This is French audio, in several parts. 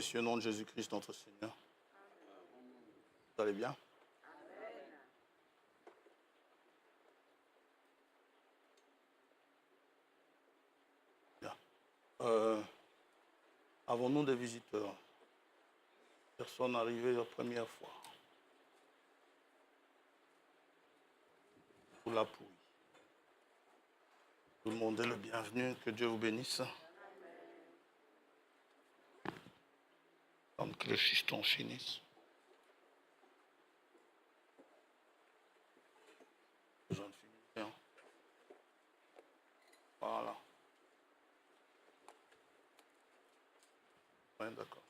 Précieux nom de Jésus-Christ, notre Seigneur. Vous allez bien? Bien. Avons-nous des visiteurs? Personne arrivée la première fois. Pour la pouille. Tout le monde est le bienvenu. Que Dieu vous bénisse. Tant que le fiston finisse. Besoin de finir. Hein. Voilà. Oui, d'accord.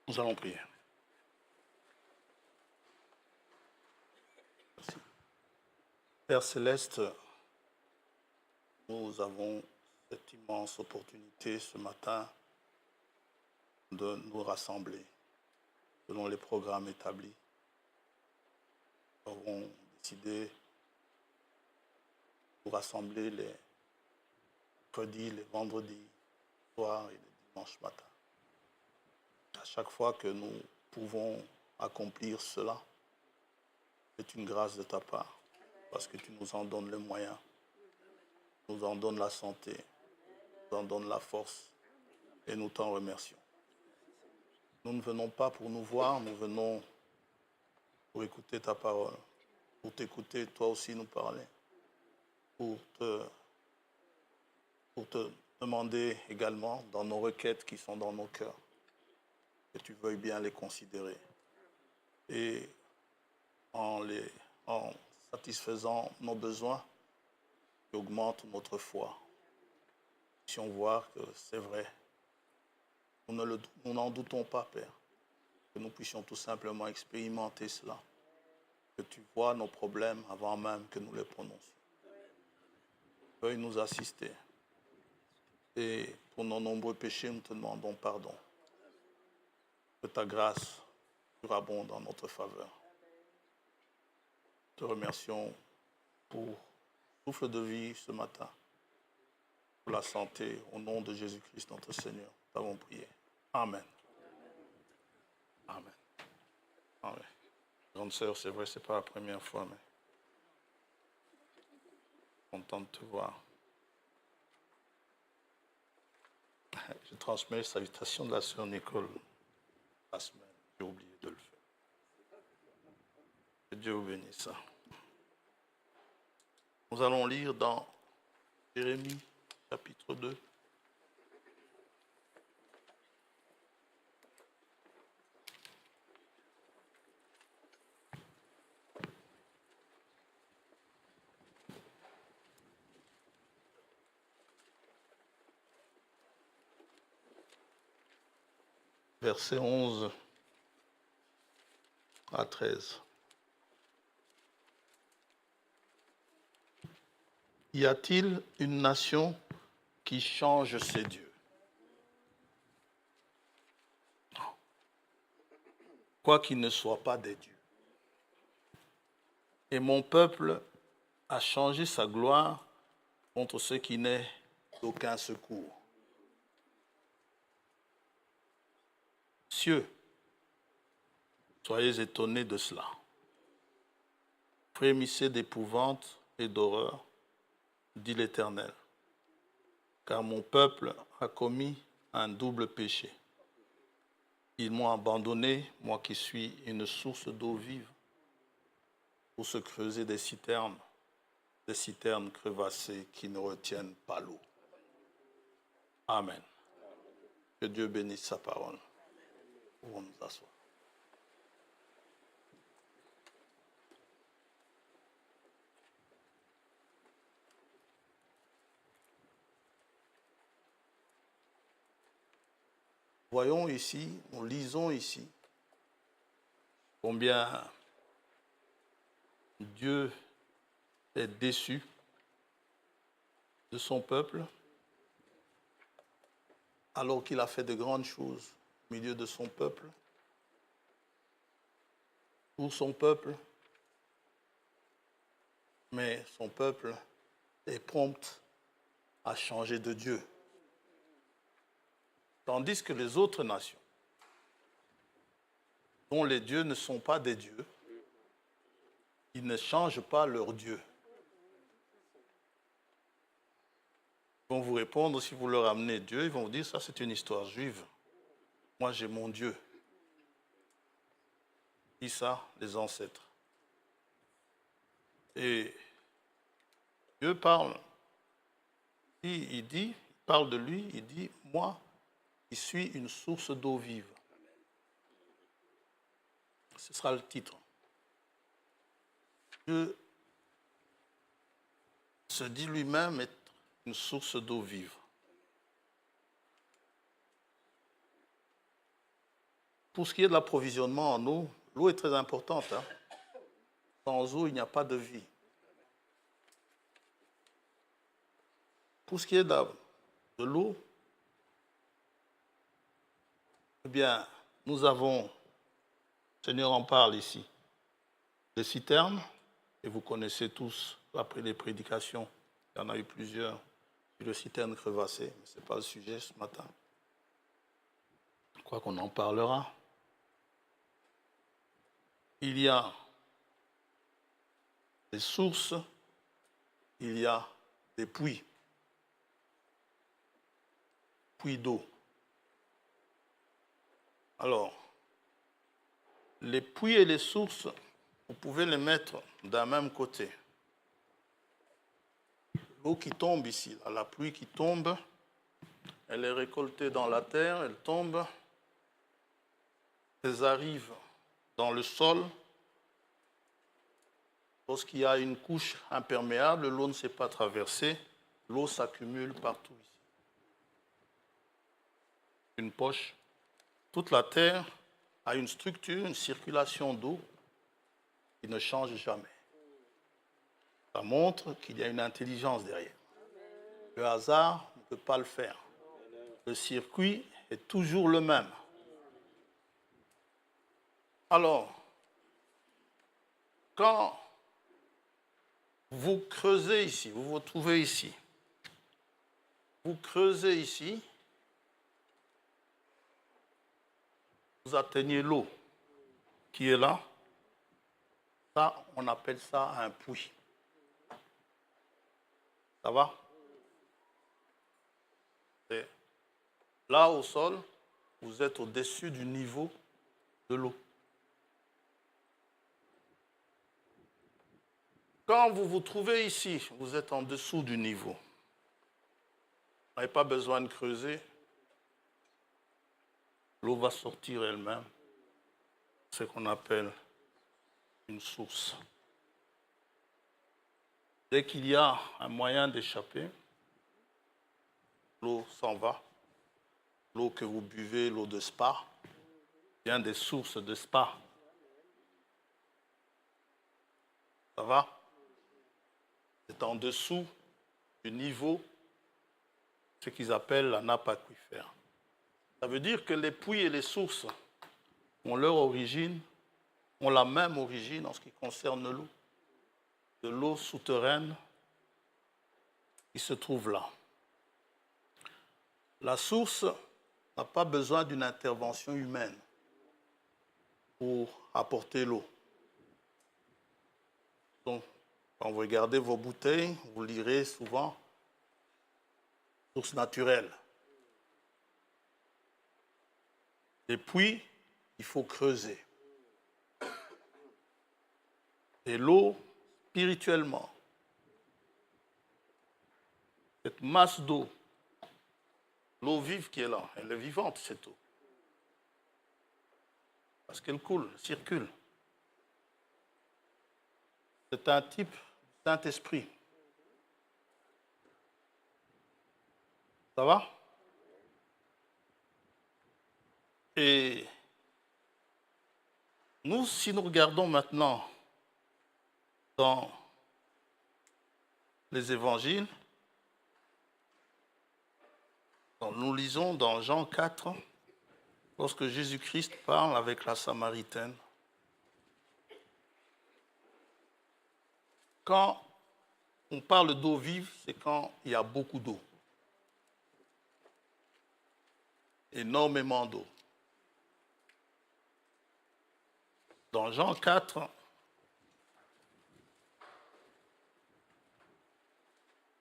Nous allons prier. Merci. Père Céleste, nous avons cette immense opportunité ce matin de nous rassembler selon les programmes établis. Nous avons décidé de nous rassembler les mercredis, les vendredis soirs et les dimanches matins. À chaque fois que nous pouvons accomplir cela, c'est une grâce de ta part, parce que tu nous en donnes les moyens, tu nous en donnes la santé, tu nous en donnes la force, et nous t'en remercions. Nous ne venons pas pour nous voir, nous venons pour écouter ta parole, pour t'écouter, toi aussi nous parler, pour te demander également dans nos requêtes qui sont dans nos cœurs, que tu veuilles bien les considérer. Et en satisfaisant nos besoins, tu augmentes notre foi. Si on voit que c'est vrai, nous n'en doutons pas, Père, que nous puissions tout simplement expérimenter cela, que tu vois nos problèmes avant même que nous les prononcions. Veuille nous assister. Et pour nos nombreux péchés, nous te demandons pardon. Que ta grâce surabonde en notre faveur. Te remercions pour le souffle de vie ce matin, pour la santé, au nom de Jésus-Christ notre Seigneur. Nous avons prié. Amen. Amen. Amen. Grande sœur, c'est vrai, ce n'est pas la première fois, mais content de te voir. Je transmets les salutations de la sœur Nicole la semaine. J'ai oublié de le faire. Que Dieu vous bénisse. Nous allons lire dans Jérémie, chapitre 2. Versets 11 à 13. Y a-t-il une nation qui change ses dieux? Non. Quoi qu'ils ne soient pas des dieux. Et mon peuple a changé sa gloire contre ce qui n'est d'aucun secours. Cieux, soyez étonnés de cela. Frémissez d'épouvante et d'horreur, dit l'Éternel, car mon peuple a commis un double péché. Ils m'ont abandonné, moi qui suis une source d'eau vive, pour se creuser des citernes crevassées qui ne retiennent pas l'eau. Amen. Que Dieu bénisse sa parole. Pouvons nous asseoir. Voyons ici, nous lisons ici combien Dieu est déçu de son peuple alors qu'il a fait de grandes choses au milieu de son peuple, pour son peuple. mais son peuple est prompt à changer de Dieu. Tandis que les autres nations, dont les dieux ne sont pas des dieux, ils ne changent pas leur Dieu. Ils vont vous répondre, si vous leur amenez Dieu, ils vont vous dire, ça c'est une histoire juive. Moi j'ai mon Dieu. Qui ça? Les ancêtres. Et Dieu parle. Il parle de lui, il dit, moi, je suis une source d'eau vive. Ce sera le titre. Dieu se dit lui-même être une source d'eau vive. Pour ce qui est de l'approvisionnement en eau, l'eau est très importante. Sans eau, il n'y a pas de vie. Pour ce qui est de l'eau, eh bien, nous avons, le Seigneur en parle ici, des citernes, et vous connaissez tous, après les prédications, il y en a eu plusieurs sur les citernes crevassées, mais ce n'est pas le sujet ce matin. Je crois qu'on en parlera. Il y a des sources, il y a des puits d'eau. Alors, les puits et les sources, vous pouvez les mettre d'un même côté. L'eau qui tombe ici, là, la pluie qui tombe, elle est récoltée dans la terre, elle tombe, elles arrivent dans le sol. Lorsqu'il y a une couche imperméable, l'eau ne s'est pas traversée, l'eau s'accumule partout ici. Une poche. Toute la terre a une structure, une circulation d'eau qui ne change jamais. Ça montre qu'il y a une intelligence derrière. Le hasard ne peut pas le faire. Le circuit est toujours le même. Alors, quand vous creusez ici, vous vous trouvez ici, vous creusez ici, vous atteignez l'eau qui est là. Ça, on appelle ça un puits. Ça va? Et là, au sol, vous êtes au-dessus du niveau de l'eau. Quand vous vous trouvez ici, vous êtes en dessous du niveau. Vous n'avez pas besoin de creuser. L'eau va sortir elle-même. C'est ce qu'on appelle une source. Dès qu'il y a un moyen d'échapper, l'eau s'en va. L'eau que vous buvez, l'eau de spa, vient des sources de spa. Ça va? C'est en dessous du niveau, ce qu'ils appellent la nappe aquifère. Ça veut dire que les puits et les sources ont leur origine, ont la même origine en ce qui concerne l'eau. De l'eau souterraine qui se trouve là. La source n'a pas besoin d'une intervention humaine pour apporter l'eau. Donc, quand vous regardez vos bouteilles, vous lirez souvent source naturelle. Les puits, il faut creuser. Et l'eau, spirituellement, cette masse d'eau, l'eau vive qui est là, elle est vivante cette eau. Parce qu'elle coule, circule. C'est un type du Saint-Esprit. Ça va? Et nous, si nous regardons maintenant dans les évangiles, nous lisons dans Jean 4, lorsque Jésus-Christ parle avec la Samaritaine. Quand on parle d'eau vive, c'est quand il y a beaucoup d'eau. Énormément d'eau. Dans Jean 4,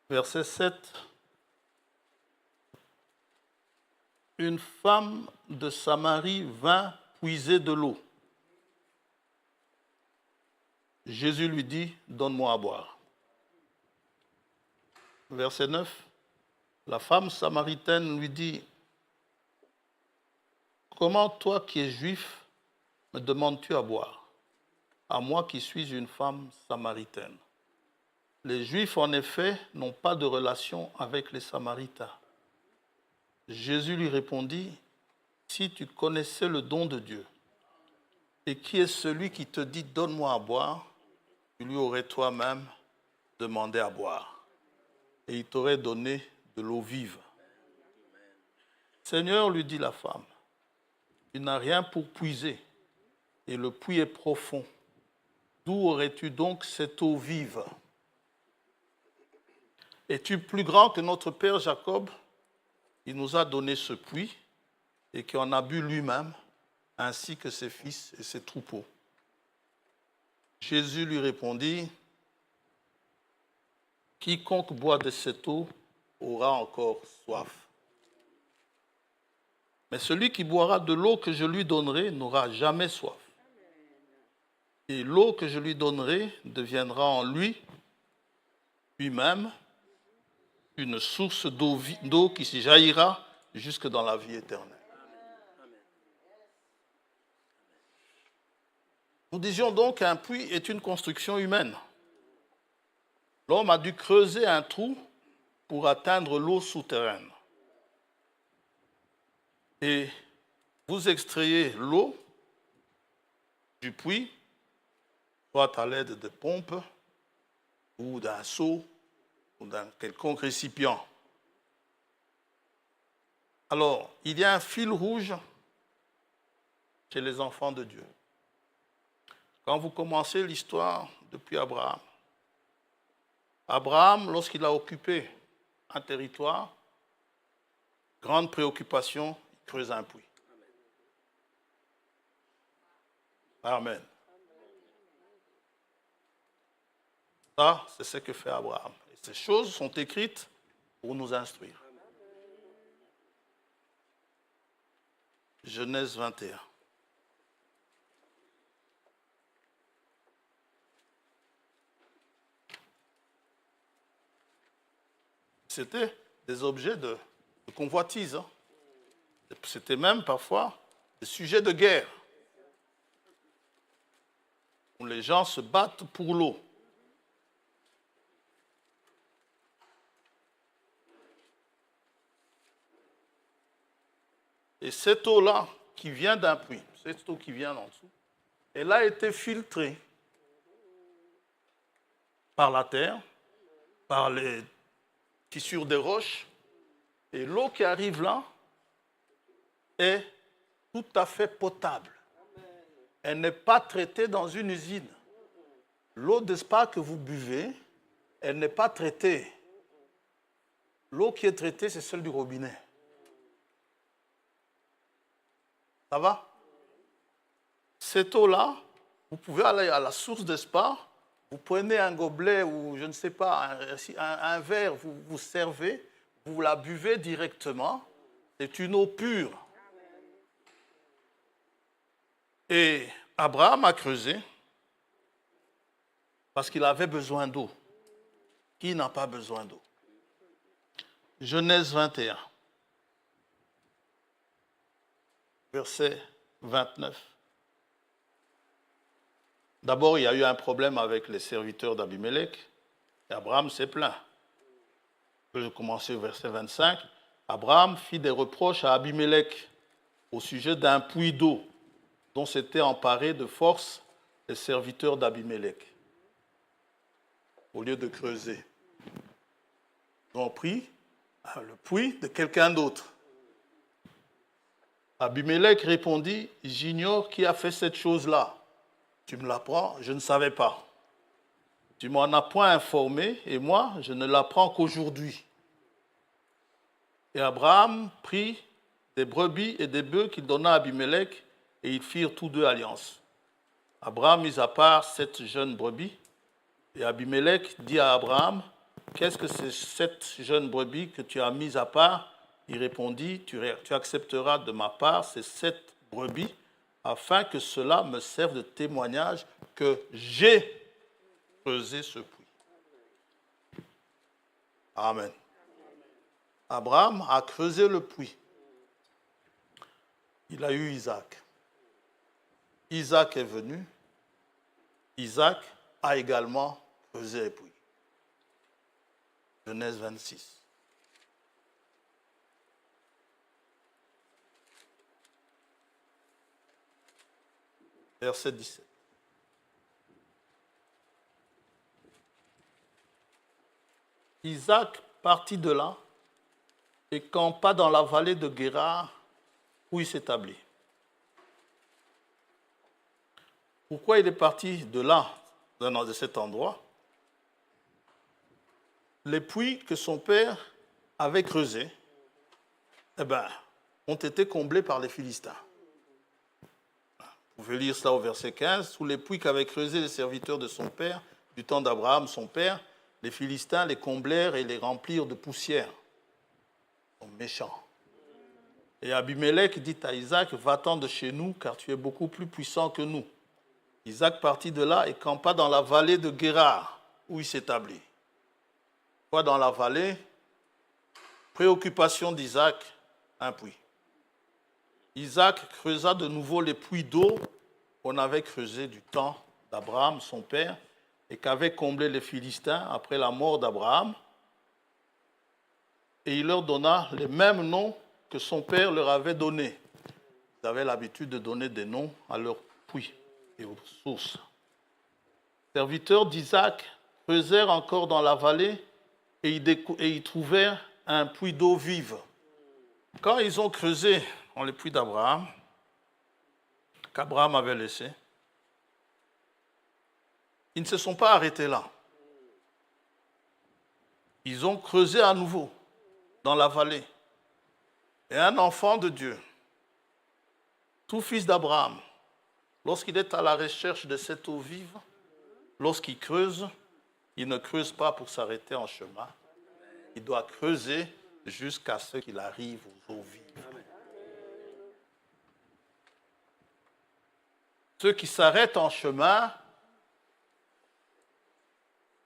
verset 7, une femme de Samarie vint puiser de l'eau. Jésus lui dit, donne-moi à boire. Verset 9, la femme samaritaine lui dit, comment toi qui es juif me demandes-tu à boire, à moi qui suis une femme samaritaine? Les Juifs, en effet, n'ont pas de relation avec les Samaritains. Jésus lui répondit, si tu connaissais le don de Dieu, et qui est celui qui te dit, donne-moi à boire, tu lui aurais toi-même demandé à boire, et il t'aurait donné de l'eau vive. Seigneur, lui dit la femme, tu n'as rien pour puiser, et le puits est profond. D'où aurais-tu donc cette eau vive? Es-tu plus grand que notre père Jacob? Il nous a donné ce puits et qui en a bu lui-même, ainsi que ses fils et ses troupeaux. Jésus lui répondit, quiconque boit de cette eau aura encore soif. Mais celui qui boira de l'eau que je lui donnerai n'aura jamais soif. Et l'eau que je lui donnerai deviendra en lui-même, une source d'eau qui se jaillira jusque dans la vie éternelle. Nous disions donc qu'un puits est une construction humaine. L'homme a dû creuser un trou pour atteindre l'eau souterraine. Et vous extrayez l'eau du puits, soit à l'aide de pompes ou d'un seau ou d'un quelconque récipient. Alors, il y a un fil rouge chez les enfants de Dieu. Quand vous commencez l'histoire depuis Abraham, lorsqu'il a occupé un territoire, grande préoccupation, il creuse un puits. Amen. Ça, c'est ce que fait Abraham. Et ces choses sont écrites pour nous instruire. Genèse 21. C'était des objets de convoitise. Hein. C'était même parfois des sujets de guerre. Où les gens se battent pour l'eau. Et cette eau-là, qui vient d'un puits, cette eau qui vient en dessous, elle a été filtrée par la terre, par les fissures des roches, et l'eau qui arrive là est tout à fait potable. Elle n'est pas traitée dans une usine. L'eau de spa que vous buvez, elle n'est pas traitée. L'eau qui est traitée, c'est celle du robinet. Ça va? Cette eau-là, vous pouvez aller à la source de spa, vous prenez un gobelet ou je ne sais pas, un verre, vous vous servez, vous la buvez directement. C'est une eau pure. Et Abraham a creusé parce qu'il avait besoin d'eau. Qui n'a pas besoin d'eau? Genèse 21. Verset 29. D'abord, il y a eu un problème avec les serviteurs d'Abimelech et Abraham s'est plaint. Je vais commencer au verset 25. Abraham fit des reproches à Abimelech au sujet d'un puits d'eau dont s'étaient emparés de force les serviteurs d'Abimelech. Au lieu de creuser, ils ont pris le puits de quelqu'un d'autre. Abimelech répondit, j'ignore qui a fait cette chose-là. Tu me l'apprends, je ne savais pas. Tu m'en as point informé, et moi, je ne l'apprends qu'aujourd'hui. Et Abraham prit des brebis et des bœufs qu'il donna à Abimelech, et ils firent tous deux alliance. Abraham mit à part 7 jeunes brebis, et Abimelech dit à Abraham, qu'est-ce que c'est 7 jeunes brebis que tu as mis à part? Il répondit, tu accepteras de ma part ces 7 brebis, afin que cela me serve de témoignage que j'ai creusé ce puits. Amen. Abraham a creusé le puits. Il a eu Isaac. Isaac est venu. Isaac a également creusé le puits. Genèse 26. Verset 17. Isaac partit de là et campa dans la vallée de Guérar où il s'établit. Pourquoi il est parti de là, de cet endroit? Les puits que son père avait creusés, ont été comblés par les Philistins. Vous pouvez lire cela au verset 15. Sous les puits qu'avaient creusés les serviteurs de son père, du temps d'Abraham, son père, les Philistins les comblèrent et les remplirent de poussière. Ils sont méchants. Et Abimelech dit à Isaac, va-t'en de chez nous, car tu es beaucoup plus puissant que nous. Isaac partit de là et campa dans la vallée de Guérar, où il s'établit. Quoi dans la vallée? Préoccupation d'Isaac, un puits. Isaac creusa de nouveau les puits d'eau qu'on avait creusés du temps d'Abraham, son père, et qu'avaient comblé les Philistins après la mort d'Abraham. Et il leur donna les mêmes noms que son père leur avait donnés. Ils avaient l'habitude de donner des noms à leurs puits et aux sources. Les serviteurs d'Isaac creusèrent encore dans la vallée et y trouvèrent un puits d'eau vive. Quand ils ont creusé dans les puits d'Abraham, qu'Abraham avait laissé, ils ne se sont pas arrêtés là. Ils ont creusé à nouveau dans la vallée. Et un enfant de Dieu, tout fils d'Abraham, lorsqu'il est à la recherche de cette eau vive, lorsqu'il creuse, il ne creuse pas pour s'arrêter en chemin. Il doit creuser jusqu'à ce qu'il arrive aux eaux vives. Ceux qui s'arrêtent en chemin,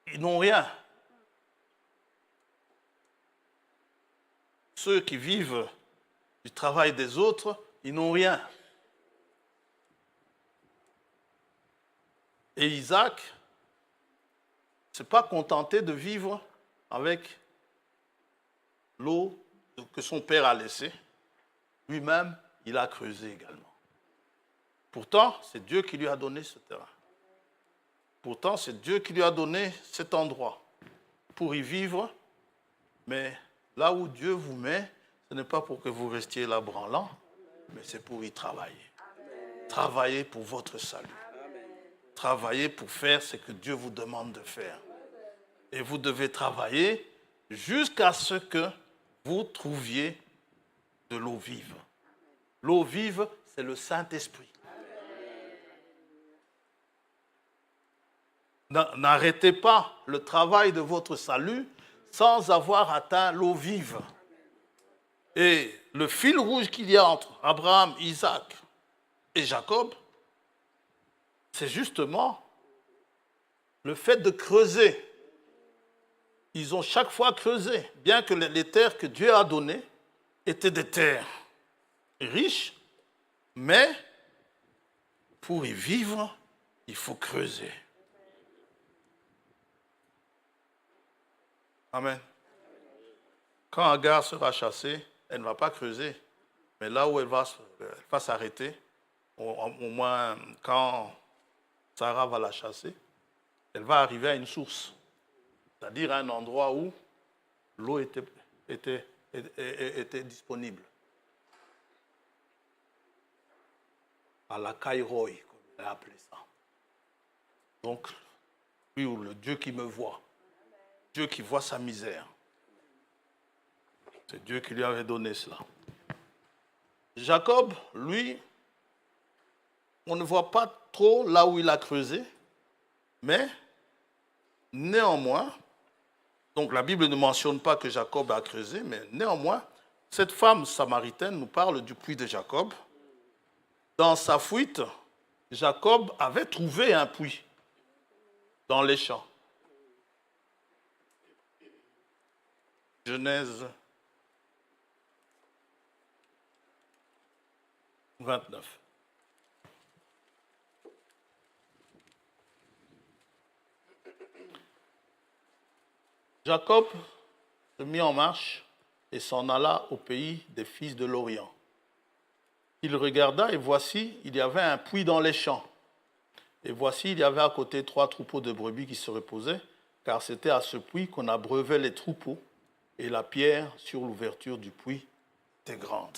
ils n'ont rien. Ceux qui vivent du travail des autres, ils n'ont rien. Et Isaac ne s'est pas contenté de vivre avec l'eau que son père a laissée. Lui-même, il a creusé également. Pourtant, c'est Dieu qui lui a donné ce terrain. Pourtant, c'est Dieu qui lui a donné cet endroit pour y vivre. Mais là où Dieu vous met, ce n'est pas pour que vous restiez là branlant, mais c'est pour y travailler. Travailler pour votre salut. Travailler pour faire ce que Dieu vous demande de faire. Et vous devez travailler jusqu'à ce que vous trouviez de l'eau vive. L'eau vive, c'est le Saint-Esprit. N'arrêtez pas le travail de votre salut sans avoir atteint l'eau vive. Et le fil rouge qu'il y a entre Abraham, Isaac et Jacob, c'est justement le fait de creuser. Ils ont chaque fois creusé, bien que les terres que Dieu a données étaient des terres riches, mais pour y vivre, il faut creuser. Amen. Quand Agar sera chassée, elle ne va pas creuser, mais là où elle va s'arrêter, au moins quand Sarah va la chasser, elle va arriver à une source, c'est-à-dire à un endroit où l'eau était disponible. À la Kairoi, comme on a appelé ça. Donc, Oui, ou le Dieu qui me voit. Dieu qui voit sa misère. C'est Dieu qui lui avait donné cela. Jacob, lui, on ne voit pas trop là où il a creusé, mais néanmoins, donc la Bible ne mentionne pas que Jacob a creusé, mais néanmoins, cette femme samaritaine nous parle du puits de Jacob. Dans sa fuite, Jacob avait trouvé un puits dans les champs. Genèse 29. Jacob se mit en marche et s'en alla au pays des fils de l'Orient. Il regarda et voici, il y avait un puits dans les champs. Et voici, il y avait à côté 3 troupeaux de brebis qui se reposaient, car c'était à ce puits qu'on abreuvait les troupeaux, et la pierre sur l'ouverture du puits était grande.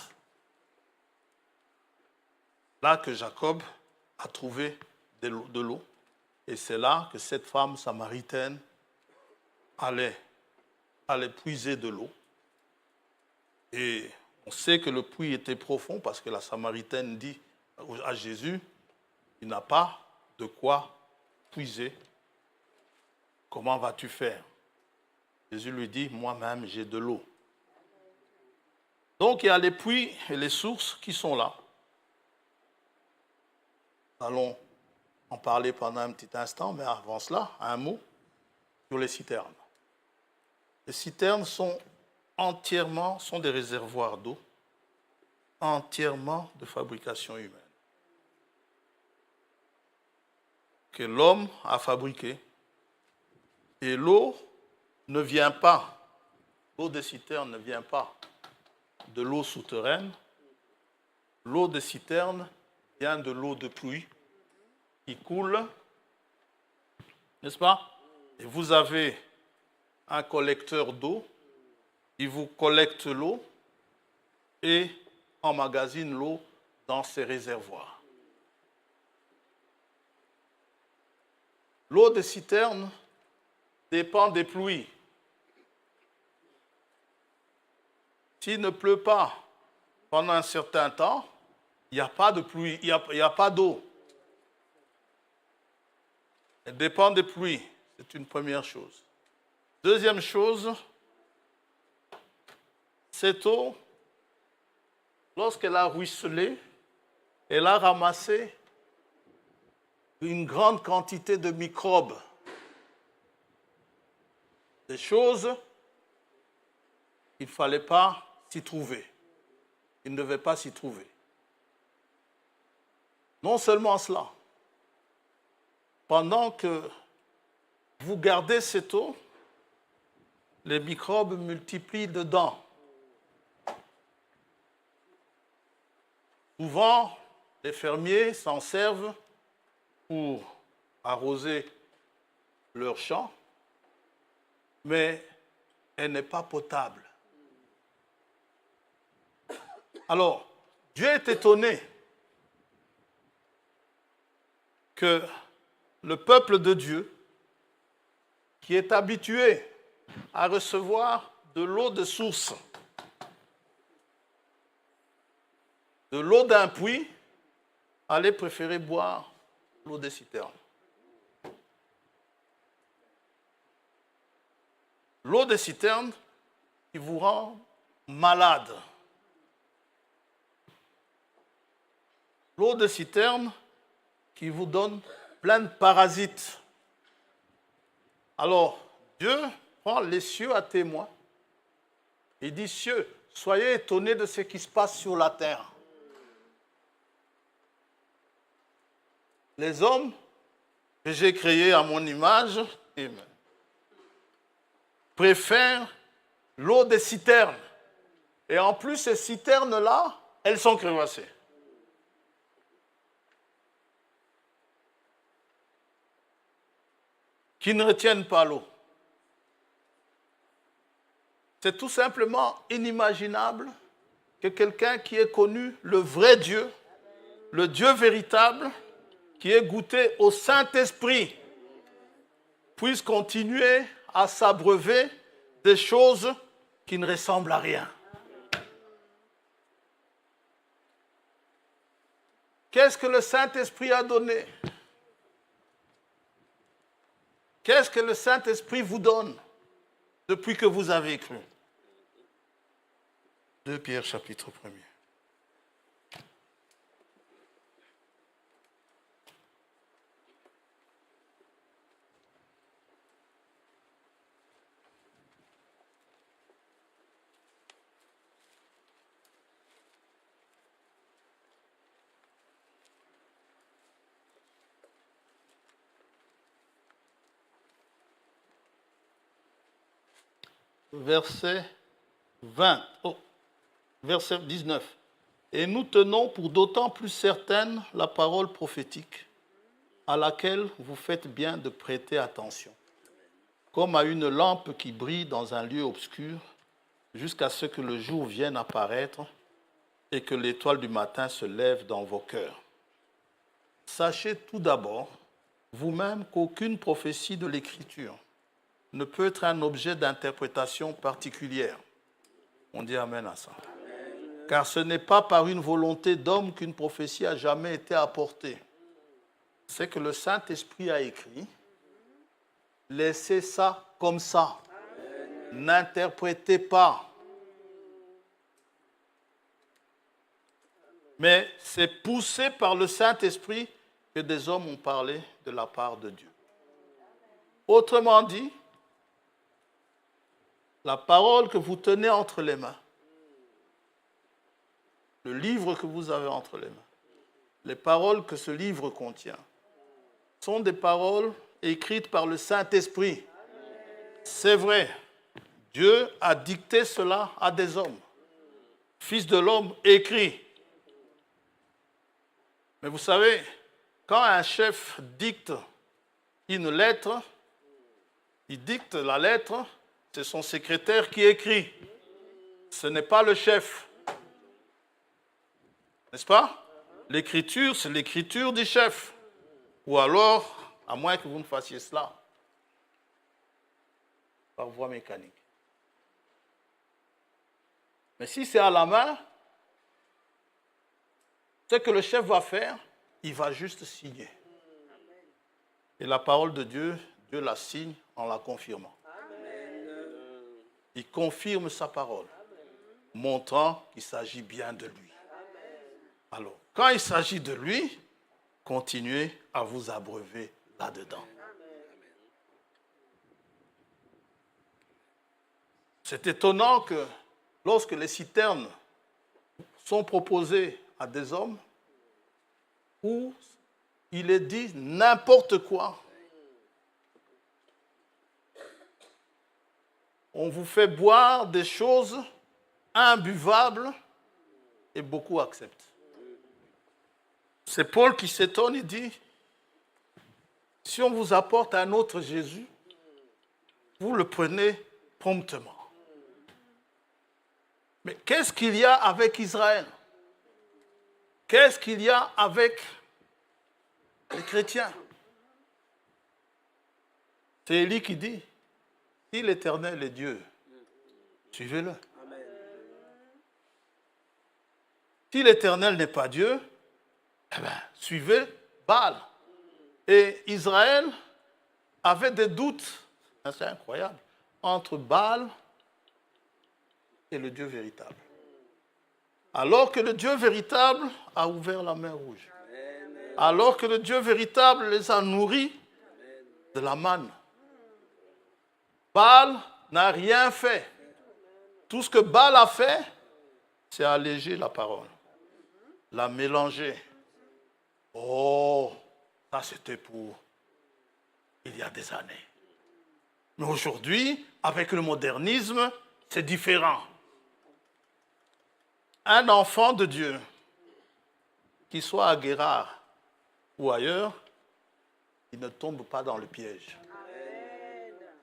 Là que Jacob a trouvé de l'eau, et c'est là que cette femme samaritaine allait puiser de l'eau. Et on sait que le puits était profond parce que la Samaritaine dit à Jésus, il n'a pas de quoi puiser. Comment vas-tu faire? Jésus lui dit, moi-même j'ai de l'eau. Donc il y a les puits et les sources qui sont là. Nous allons en parler pendant un petit instant, mais avant cela, un mot sur les citernes. Les citernes sont des réservoirs d'eau entièrement de fabrication humaine. Que l'homme a fabriqué. Et l'eau ne vient pas, l'eau des citernes ne vient pas de l'eau souterraine. L'eau des citernes vient de l'eau de pluie qui coule, n'est-ce pas? Et vous avez un collecteur d'eau, il vous collecte l'eau et emmagasine l'eau dans ses réservoirs. L'eau des citernes dépend des pluies. S'il ne pleut pas pendant un certain temps, il n'y a pas de pluie, il n'y a pas d'eau. Elle dépend des pluies, c'est une première chose. Deuxième chose, cette eau, lorsqu'elle a ruisselé, elle a ramassé une grande quantité de microbes, des choses qu'il ne fallait pas s'y trouver. Il ne devait pas s'y trouver. Non seulement cela, pendant que vous gardez cette eau, les microbes multiplient dedans. Souvent, les fermiers s'en servent pour arroser leurs champs, mais elle n'est pas potable. Alors, Dieu est étonné que le peuple de Dieu, qui est habitué à recevoir de l'eau de source, de l'eau d'un puits, allait préférer boire l'eau des citernes. L'eau des citernes qui vous rend malade. L'eau de citerne qui vous donne plein de parasites. Alors, Dieu prend les cieux à témoin. Il dit, cieux, soyez étonnés de ce qui se passe sur la terre. Les hommes que j'ai créés à mon image préfèrent l'eau des citernes. Et en plus, ces citernes-là, elles sont crevassées. Qui ne retiennent pas l'eau. C'est tout simplement inimaginable que quelqu'un qui ait connu le vrai Dieu, le Dieu véritable, qui ait goûté au Saint-Esprit, puisse continuer à s'abreuver des choses qui ne ressemblent à rien. Qu'est-ce que le Saint-Esprit a donné? Qu'est-ce que le Saint-Esprit vous donne depuis que vous avez cru? 2 Pierre chapitre 1er. Verset 19. Et nous tenons pour d'autant plus certaine la parole prophétique à laquelle vous faites bien de prêter attention, comme à une lampe qui brille dans un lieu obscur jusqu'à ce que le jour vienne apparaître et que l'étoile du matin se lève dans vos cœurs. Sachez tout d'abord, vous-même, qu'aucune prophétie de l'Écriture ne peut être un objet d'interprétation particulière. On dit amen à ça. Amen. Car ce n'est pas par une volonté d'homme qu'une prophétie a jamais été apportée. C'est que le Saint-Esprit a écrit, laissez ça comme ça. Amen. N'interprétez pas. Mais c'est poussé par le Saint-Esprit que des hommes ont parlé de la part de Dieu. Autrement dit, la parole que vous tenez entre les mains, le livre que vous avez entre les mains, les paroles que ce livre contient, sont des paroles écrites par le Saint-Esprit. C'est vrai, Dieu a dicté cela à des hommes. Fils de l'homme écrit. Mais vous savez, quand un chef dicte une lettre, il dicte la lettre, c'est son secrétaire qui écrit. Ce n'est pas le chef. N'est-ce pas? L'écriture, c'est l'écriture du chef. Ou alors, à moins que vous ne fassiez cela, par voie mécanique. Mais si c'est à la main, ce que le chef va faire, il va juste signer. Et la parole de Dieu, Dieu la signe en la confirmant. Il confirme sa parole, montrant qu'il s'agit bien de lui. Alors, quand il s'agit de lui, continuez à vous abreuver là-dedans. C'est étonnant que lorsque les citernes sont proposées à des hommes, où il est dit n'importe quoi, on vous fait boire des choses imbuvables et beaucoup acceptent. C'est Paul qui s'étonne et dit, si on vous apporte un autre Jésus, vous le prenez promptement. Mais qu'est-ce qu'il y a avec Israël? Qu'est-ce qu'il y a avec les chrétiens? C'est Élie qui dit, si l'Éternel est Dieu, suivez-le. Si l'Éternel n'est pas Dieu, eh bien, suivez Baal. Et Israël avait des doutes, c'est incroyable, entre Baal et le Dieu véritable. Alors que le Dieu véritable a ouvert la mer Rouge. Alors que le Dieu véritable les a nourris de la manne. Baal n'a rien fait. Tout ce que Baal a fait, c'est alléger la parole, la mélanger. Oh, ça c'était pour il y a des années. Mais aujourd'hui, avec le modernisme, c'est différent. Un enfant de Dieu, qu'il soit à Guérard ou ailleurs, il ne tombe pas dans le piège.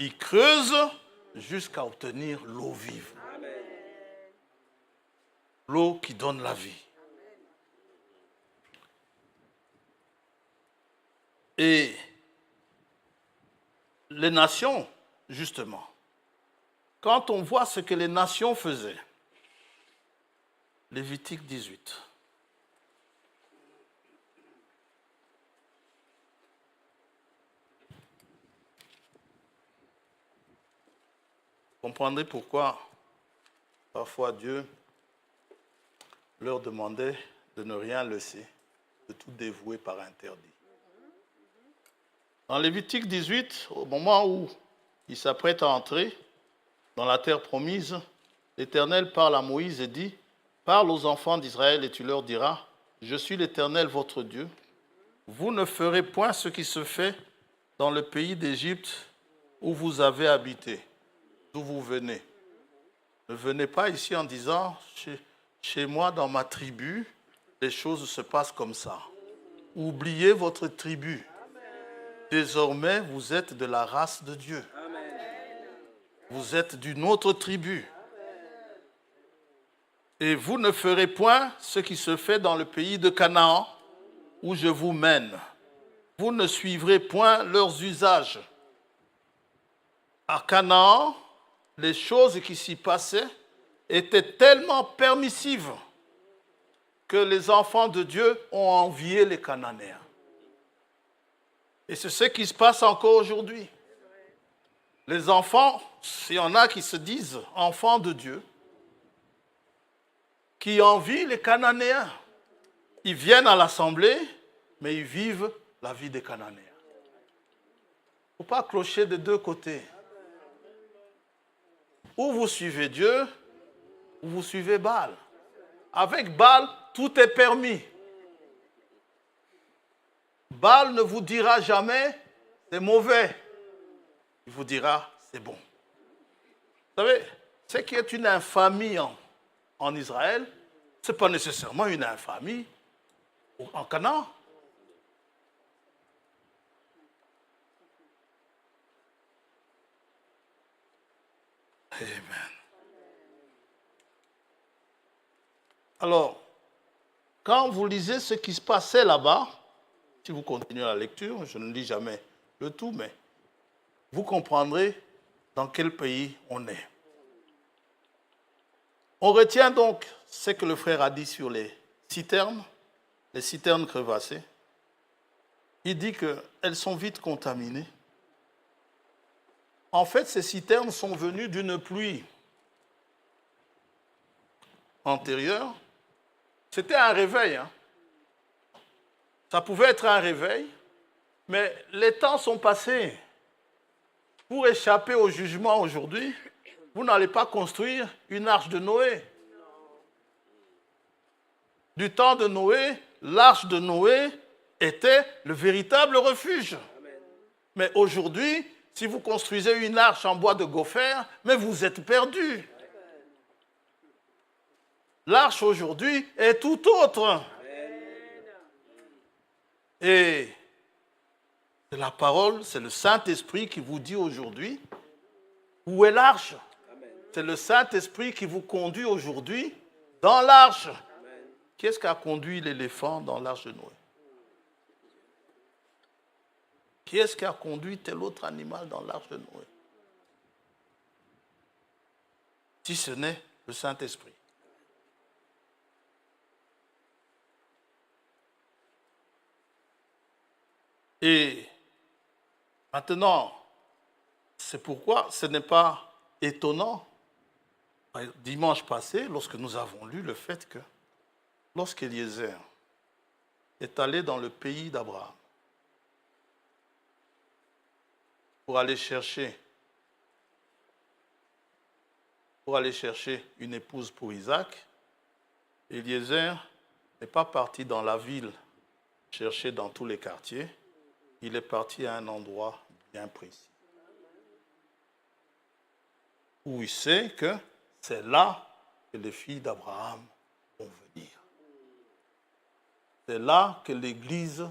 Il creuse jusqu'à obtenir l'eau vive. L'eau qui donne la vie. Et les nations, justement, quand on voit ce que les nations faisaient, Lévitique 18. Vous comprendrez pourquoi parfois Dieu leur demandait de ne rien laisser, de tout dévouer par interdit. Dans Lévitique 18, au moment où il s'apprête à entrer dans la terre promise, l'Éternel parle à Moïse et dit, « Parle aux enfants d'Israël et tu leur diras, je suis l'Éternel votre Dieu. Vous ne ferez point ce qui se fait dans le pays d'Égypte où vous avez habité, d'où vous venez. Ne venez pas ici en disant, chez moi, dans ma tribu, les choses se passent comme ça. Oubliez votre tribu. Désormais, vous êtes de la race de Dieu. Vous êtes d'une autre tribu. Et vous ne ferez point ce qui se fait dans le pays de Canaan, où je vous mène. Vous ne suivrez point leurs usages. À Canaan, les choses qui s'y passaient étaient tellement permissives que les enfants de Dieu ont envié les Cananéens. Et c'est ce qui se passe encore aujourd'hui. Les enfants, il y en a qui se disent enfants de Dieu, qui envient les Cananéens. Ils viennent à l'assemblée, mais ils vivent la vie des Cananéens. Il ne faut pas clocher des deux côtés. Ou vous suivez Dieu, ou vous suivez Baal. Avec Baal, tout est permis. Baal ne vous dira jamais c'est mauvais. Il vous dira c'est bon. Vous savez, ce qui est une infamie en Israël, ce n'est pas nécessairement une infamie en Canaan. Amen. Alors, quand vous lisez ce qui se passait là-bas, si vous continuez la lecture, je ne lis jamais le tout, mais vous comprendrez dans quel pays on est. On retient donc ce que le frère a dit sur les citernes crevassées. Il dit qu'elles sont vite contaminées. En fait, ces citernes sont venues d'une pluie antérieure. C'était un réveil. Ça pouvait être un réveil, mais les temps sont passés. Pour échapper au jugement aujourd'hui, vous n'allez pas construire une arche de Noé. Du temps de Noé, l'arche de Noé était le véritable refuge. Mais aujourd'hui, si vous construisez une arche en bois de gopher, mais vous êtes perdu. L'arche aujourd'hui est tout autre. Et c'est la parole, c'est le Saint-Esprit qui vous dit aujourd'hui, où est l'arche? C'est le Saint-Esprit qui vous conduit aujourd'hui dans l'arche. Qui est-ce qui a conduit l'éléphant dans l'arche de Noé? Qui est-ce qui a conduit tel autre animal dans l'arche de Noé? Si ce n'est le Saint-Esprit. Et maintenant, c'est pourquoi ce n'est pas étonnant, dimanche passé, lorsque nous avons lu le fait que lorsqu'Éliezer est allé dans le pays d'Abraham pour aller chercher une épouse pour Isaac, Éliezer n'est pas parti dans la ville chercher dans tous les quartiers, il est parti à un endroit bien précis, où il sait que c'est là que les filles d'Abraham vont venir. C'est là que l'Église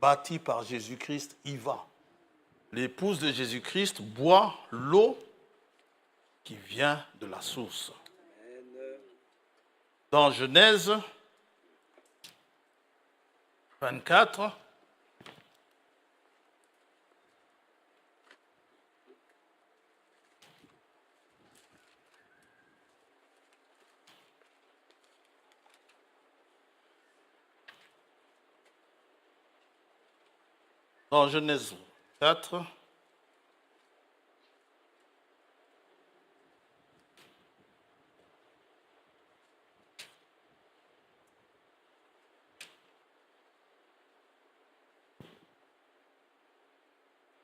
bâtie par Jésus-Christ y va. L'épouse de Jésus-Christ boit l'eau qui vient de la source. Dans Genèse 24, Dans Genèse 4.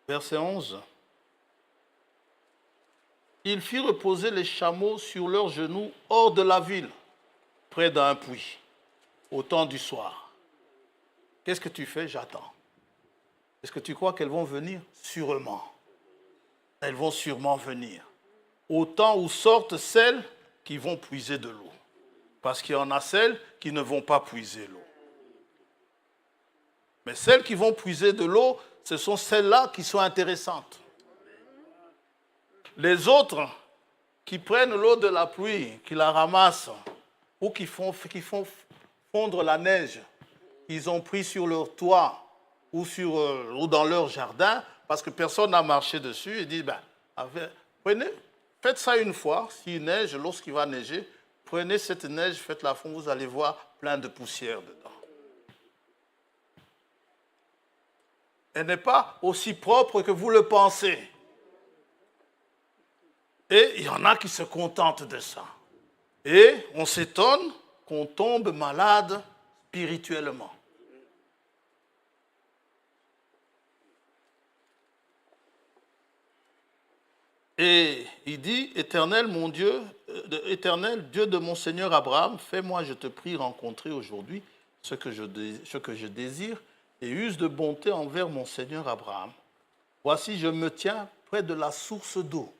Verset 11. Il fit reposer les chameaux sur leurs genoux hors de la ville, près d'un puits, au temps du soir. Qu'est-ce que tu fais? J'attends. Est-ce que tu crois qu'elles vont venir? Sûrement. Elles vont sûrement venir. Au temps où sortent celles qui vont puiser de l'eau. Parce qu'il y en a celles qui ne vont pas puiser l'eau. Mais celles qui vont puiser de l'eau, ce sont celles-là qui sont intéressantes. Les autres qui prennent l'eau de la pluie, qui la ramassent, ou qui font fondre la neige, qu'ils ont pris sur leur toit ou dans leur jardin, parce que personne n'a marché dessus, et disent, faites ça une fois, s'il neige, lorsqu'il va neiger, prenez cette neige, faites-la fondre, vous allez voir plein de poussière dedans. Elle n'est pas aussi propre que vous le pensez. Et il y en a qui se contentent de ça. Et on s'étonne qu'on tombe malade spirituellement. Et il dit, Éternel, mon Dieu, Éternel, Dieu de mon Seigneur Abraham, fais-moi, je te prie, rencontrer aujourd'hui ce que je désire, et use de bonté envers mon Seigneur Abraham. Voici, je me tiens près de la source d'eau,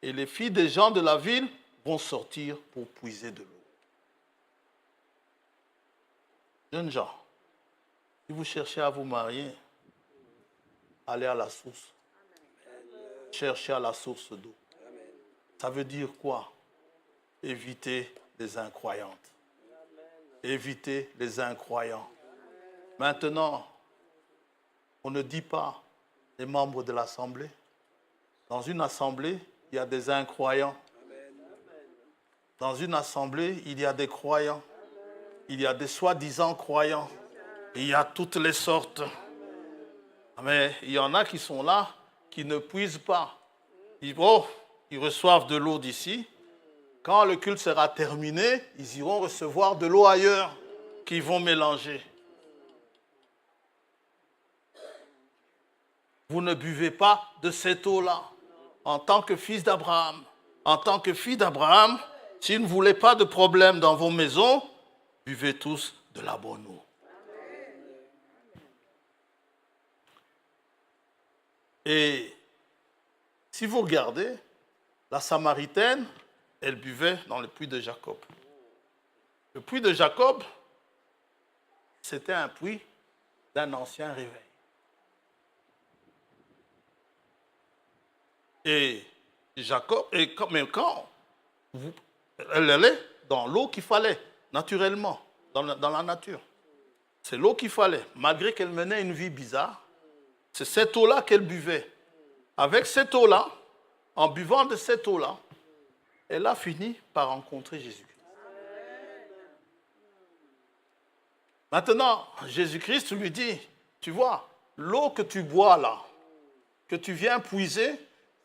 et les filles des gens de la ville vont sortir pour puiser de l'eau. Jeunes gens, si vous cherchez à vous marier, allez à la source. Cherchez à la source d'eau. Ça veut dire quoi? Évitez les incroyantes. Évitez les incroyants. Maintenant, on ne dit pas les membres de l'Assemblée. Dans une assemblée, il y a des incroyants. Dans une assemblée, il y a des croyants. Il y a des soi-disant croyants. Il y a toutes les sortes. Mais il y en a qui sont là, qui ne puisent pas. Ils reçoivent de l'eau d'ici. Quand le culte sera terminé, ils iront recevoir de l'eau ailleurs qu'ils vont mélanger. Vous ne buvez pas de cette eau-là. En tant que fils d'Abraham, en tant que fille d'Abraham, si vous ne voulez pas de problème dans vos maisons, buvez tous de la bonne eau. Et si vous regardez, la Samaritaine, elle buvait dans le puits de Jacob. Le puits de Jacob, c'était un puits d'un ancien réveil. Et Jacob, mais quand elle allait dans l'eau qu'il fallait, naturellement, dans la nature. C'est l'eau qu'il fallait, malgré qu'elle menait une vie bizarre. C'est cette eau-là qu'elle buvait. Avec cette eau-là, en buvant de cette eau-là, elle a fini par rencontrer Jésus-Christ. Maintenant, Jésus-Christ lui dit, tu vois, l'eau que tu bois là, que tu viens puiser,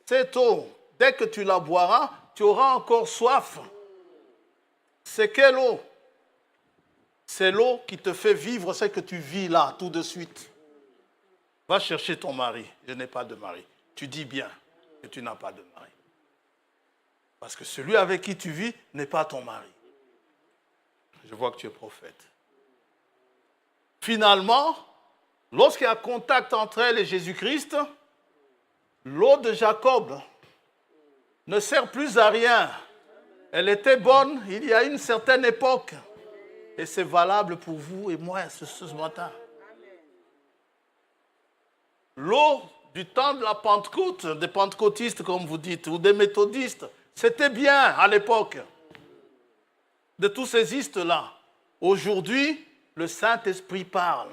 cette eau, dès que tu la boiras, tu auras encore soif. C'est quelle eau? C'est l'eau qui te fait vivre ce que tu vis là, tout de suite. Va chercher ton mari. Je n'ai pas de mari. Tu dis bien que tu n'as pas de mari. Parce que celui avec qui tu vis n'est pas ton mari. Je vois que tu es prophète. Finalement, lorsqu'il y a contact entre elle et Jésus-Christ, l'eau de Jacob ne sert plus à rien. Elle était bonne il y a une certaine époque. Et c'est valable pour vous et moi ce matin. L'eau du temps de la Pentecôte, des pentecôtistes comme vous dites, ou des méthodistes, c'était bien à l'époque. De tous ces istes-là. Aujourd'hui, le Saint-Esprit parle.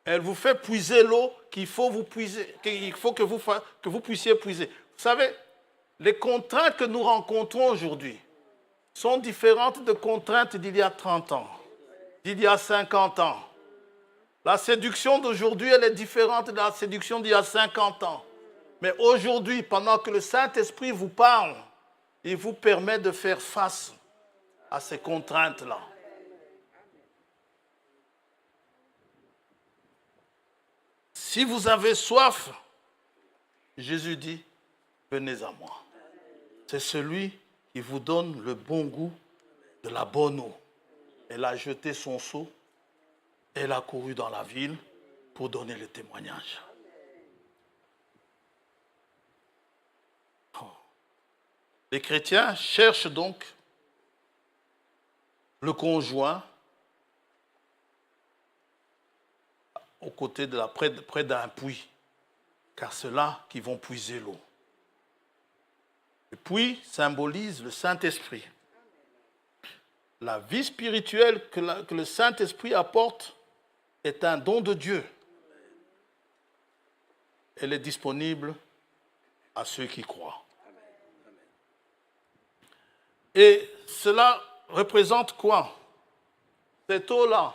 Elle vous fait puiser l'eau qu'il faut que vous puissiez puiser. Vous savez, les contraintes que nous rencontrons aujourd'hui sont différentes de contraintes d'il y a 30 ans, d'il y a 50 ans. La séduction d'aujourd'hui, elle est différente de la séduction d'il y a 50 ans. Mais aujourd'hui, pendant que le Saint-Esprit vous parle, il vous permet de faire face à ces contraintes-là. Si vous avez soif, Jésus dit, venez à moi. C'est celui qui vous donne le bon goût de la bonne eau. Elle a jeté son seau, elle a couru dans la ville pour donner le témoignage. Les chrétiens cherchent donc le conjoint aux côtés de près d'un puits, car c'est là qu'ils vont puiser l'eau. Le puits symbolise le Saint-Esprit. La vie spirituelle que le Saint-Esprit apporte est un don de Dieu. Elle est disponible à ceux qui croient. Et cela représente quoi? Cette eau-là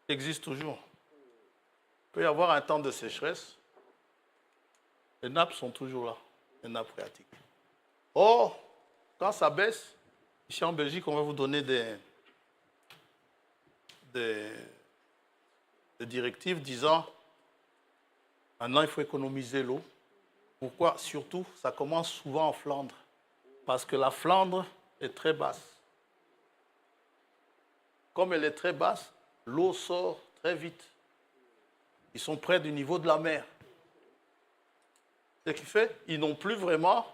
existe toujours. Il peut y avoir un temps de sécheresse. Les nappes sont toujours là, les nappes phréatiques. Or, quand ça baisse, ici en Belgique, on va vous donner des directives disant maintenant il faut économiser l'eau. Pourquoi? Surtout, ça commence souvent en Flandre. Parce que la Flandre est très basse. Comme elle est très basse, l'eau sort très vite. Ils sont près du niveau de la mer. Ce qui fait qu'ils n'ont plus vraiment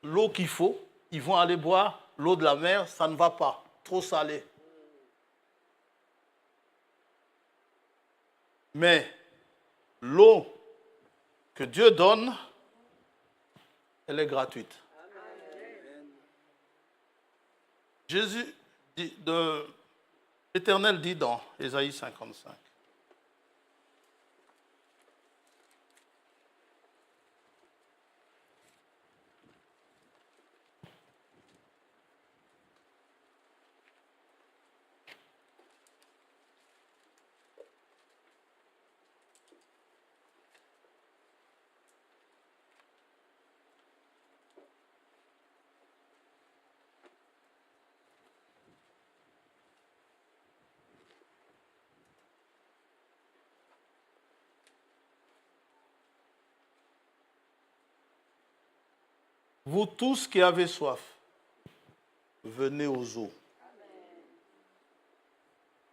l'eau qu'il faut. Ils vont aller boire l'eau de la mer, ça ne va pas. Trop salé. Mais l'eau que Dieu donne, elle est gratuite. Jésus dit, l'Éternel dit dans Ésaïe 55. Vous tous qui avez soif, venez aux eaux.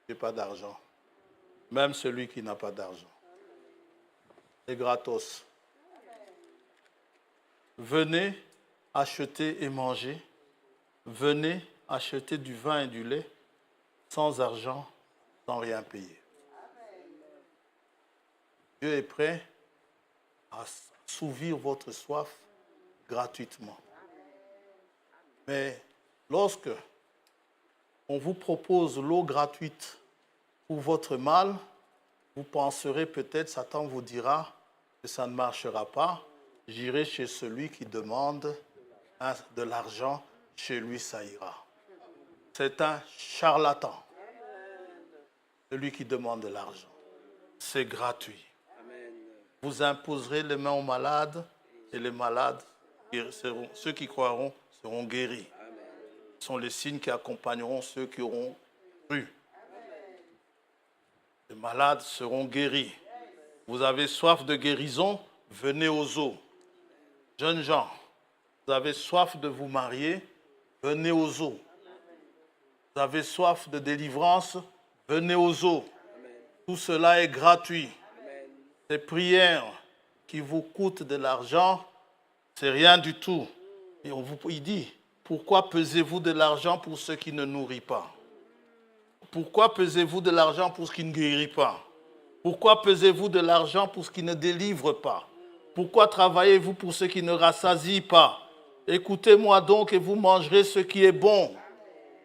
Je n'ai pas d'argent. Même celui qui n'a pas d'argent. C'est gratos. Venez acheter et manger. Venez acheter du vin et du lait sans argent, sans rien payer. Dieu est prêt à assouvir votre soif gratuitement. Mais lorsque on vous propose l'eau gratuite pour votre mal, vous penserez peut-être, Satan vous dira que ça ne marchera pas. J'irai chez celui qui demande de l'argent, chez lui ça ira. C'est un charlatan. Celui qui demande de l'argent. C'est gratuit. Vous imposerez les mains aux malades et les malades, ceux qui croiront, seront guéris. Ce sont les signes qui accompagneront ceux qui auront cru. Les malades seront guéris. Vous avez soif de guérison, venez aux eaux. Jeunes gens, vous avez soif de vous marier, venez aux eaux. Vous avez soif de délivrance, venez aux eaux. Tout cela est gratuit. Ces prières qui vous coûtent de l'argent, c'est rien du tout. Et il dit, pourquoi pesez-vous de l'argent pour ce qui ne nourrit pas? Pourquoi pesez-vous de l'argent pour ce qui ne guérit pas? Pourquoi pesez-vous de l'argent pour ce qui ne délivre pas? Pourquoi travaillez-vous pour ce qui ne rassasie pas? Écoutez-moi donc et vous mangerez ce qui est bon.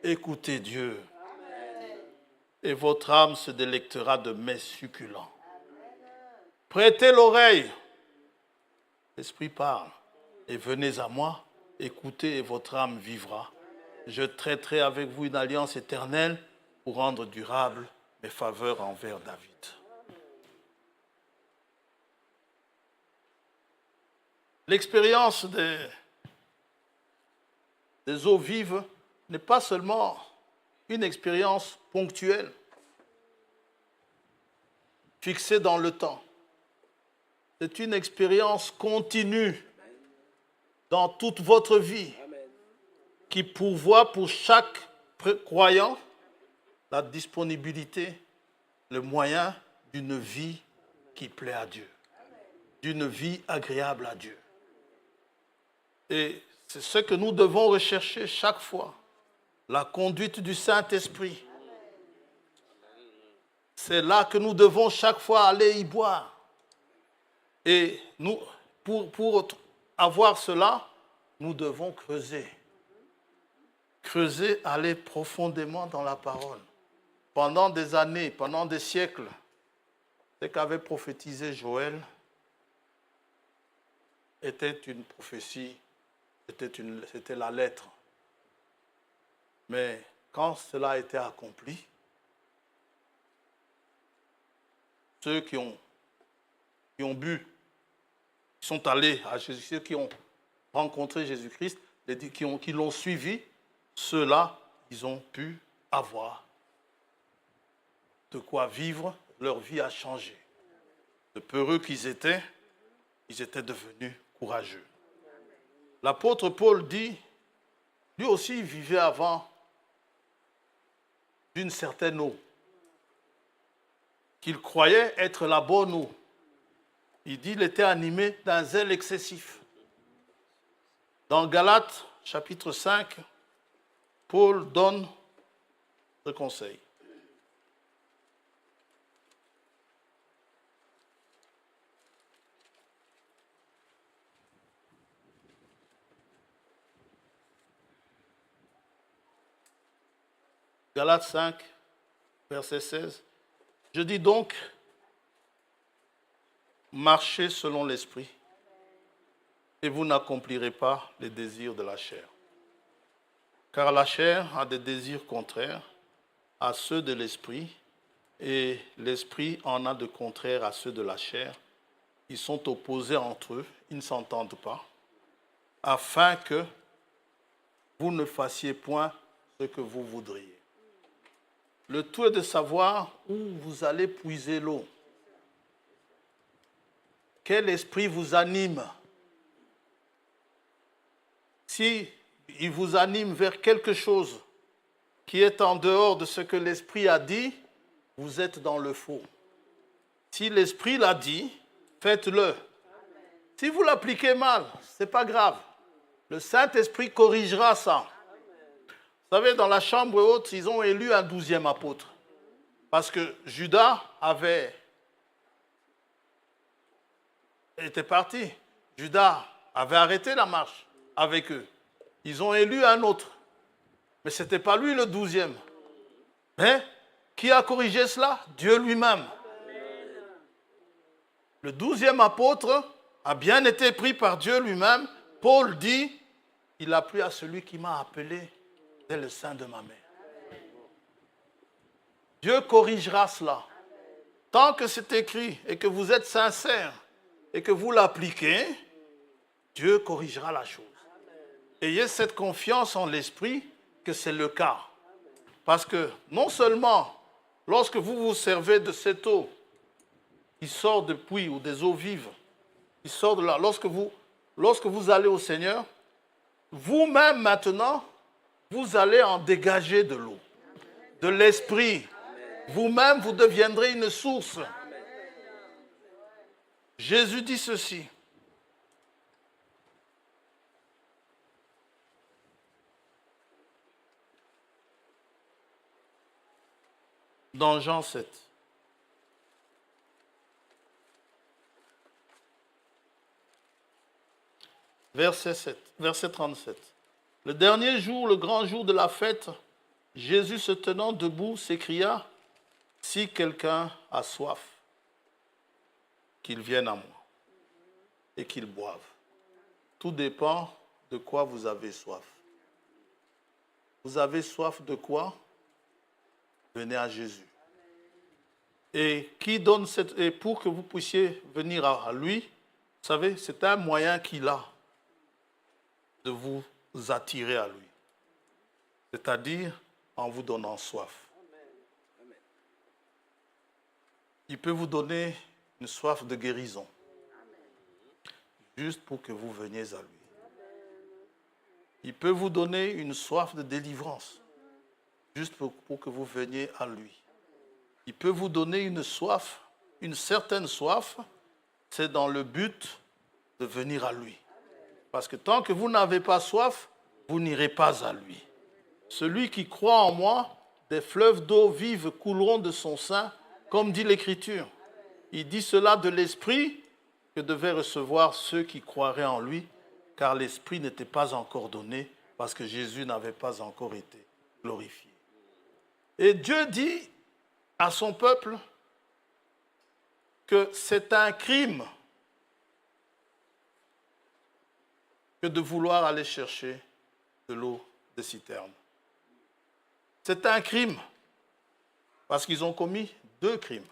Écoutez Dieu. Et votre âme se délectera de mets succulents. Prêtez l'oreille. L'Esprit parle. Et venez à moi, écoutez et votre âme vivra. Je traiterai avec vous une alliance éternelle pour rendre durable mes faveurs envers David. L'expérience des eaux vives n'est pas seulement une expérience ponctuelle, fixée dans le temps. C'est une expérience continue dans toute votre vie qui pourvoit pour chaque croyant la disponibilité, le moyen d'une vie qui plaît à Dieu, d'une vie agréable à Dieu. Et c'est ce que nous devons rechercher chaque fois, la conduite du Saint-Esprit. C'est là que nous devons chaque fois aller y boire. Et nous, pour avoir cela, nous devons creuser. Creuser, aller profondément dans la parole. Pendant des années, pendant des siècles, ce qu'avait prophétisé Joël était une prophétie, c'était la lettre. Mais quand cela a été accompli, ceux qui ont bu, qui sont allés à Jésus, ceux qui ont rencontré Jésus-Christ, qui l'ont suivi, ceux-là, ils ont pu avoir de quoi vivre, leur vie a changé. De peureux qu'ils étaient devenus courageux. L'apôtre Paul dit, lui aussi il vivait avant d'une certaine eau, qu'il croyait être la bonne eau. Il dit qu'il était animé d'un zèle excessif. Dans Galates, chapitre 5, Paul donne ce conseil. Galates 5, verset 16. Je dis donc, marchez selon l'esprit, et vous n'accomplirez pas les désirs de la chair. Car la chair a des désirs contraires à ceux de l'esprit, et l'esprit en a de contraires à ceux de la chair. Ils sont opposés entre eux, ils ne s'entendent pas, afin que vous ne fassiez point ce que vous voudriez. Le tout est de savoir où vous allez puiser l'eau. Quel esprit vous anime? Si il vous anime vers quelque chose qui est en dehors de ce que l'esprit a dit, vous êtes dans le faux. Si l'esprit l'a dit, faites-le. Si vous l'appliquez mal, ce n'est pas grave. Le Saint-Esprit corrigera ça. Vous savez, dans la chambre haute, ils ont élu un 12e apôtre. Parce que Judas était parti. Judas avait arrêté la marche avec eux. Ils ont élu un autre. Mais ce n'était pas lui le 12e. Mais qui a corrigé cela? Dieu lui-même. Le 12e apôtre a bien été pris par Dieu lui-même. Paul dit, il a plu à celui qui m'a appelé dès le sein de ma mère. Dieu corrigera cela. Tant que c'est écrit et que vous êtes sincère et que vous l'appliquez, Dieu corrigera la chose. Ayez cette confiance en l'esprit que c'est le cas. Parce que non seulement lorsque vous vous servez de cette eau qui sort de puits ou des eaux vives, qui sort de là, lorsque vous allez au Seigneur, vous-même maintenant, vous allez en dégager de l'eau, de l'esprit. Vous-même, vous deviendrez une source. Jésus dit ceci. Dans Jean 7. Verset 37. Le dernier jour, le grand jour de la fête, Jésus se tenant debout s'écria, « Si quelqu'un a soif, qu'il vienne à moi et qu'il boive. Tout dépend de quoi vous avez soif. Vous avez soif de quoi? Venez à Jésus. Et qui donne cette... Et pour que vous puissiez venir à lui, vous savez, c'est un moyen qu'il a de vous attirer à lui. C'est-à-dire en vous donnant soif. Il peut vous donner une soif de guérison, juste pour que vous veniez à lui. Il peut vous donner une soif de délivrance, juste pour que vous veniez à lui. Il peut vous donner une soif, une certaine soif, c'est dans le but de venir à lui. Parce que tant que vous n'avez pas soif, vous n'irez pas à lui. Celui qui croit en moi, des fleuves d'eau vive couleront de son sein, comme dit l'Écriture. Il dit cela de l'Esprit que devaient recevoir ceux qui croiraient en lui, car l'Esprit n'était pas encore donné, parce que Jésus n'avait pas encore été glorifié. Et Dieu dit à son peuple que c'est un crime que de vouloir aller chercher de l'eau de citerne. C'est un crime, parce qu'ils ont commis 2 crimes.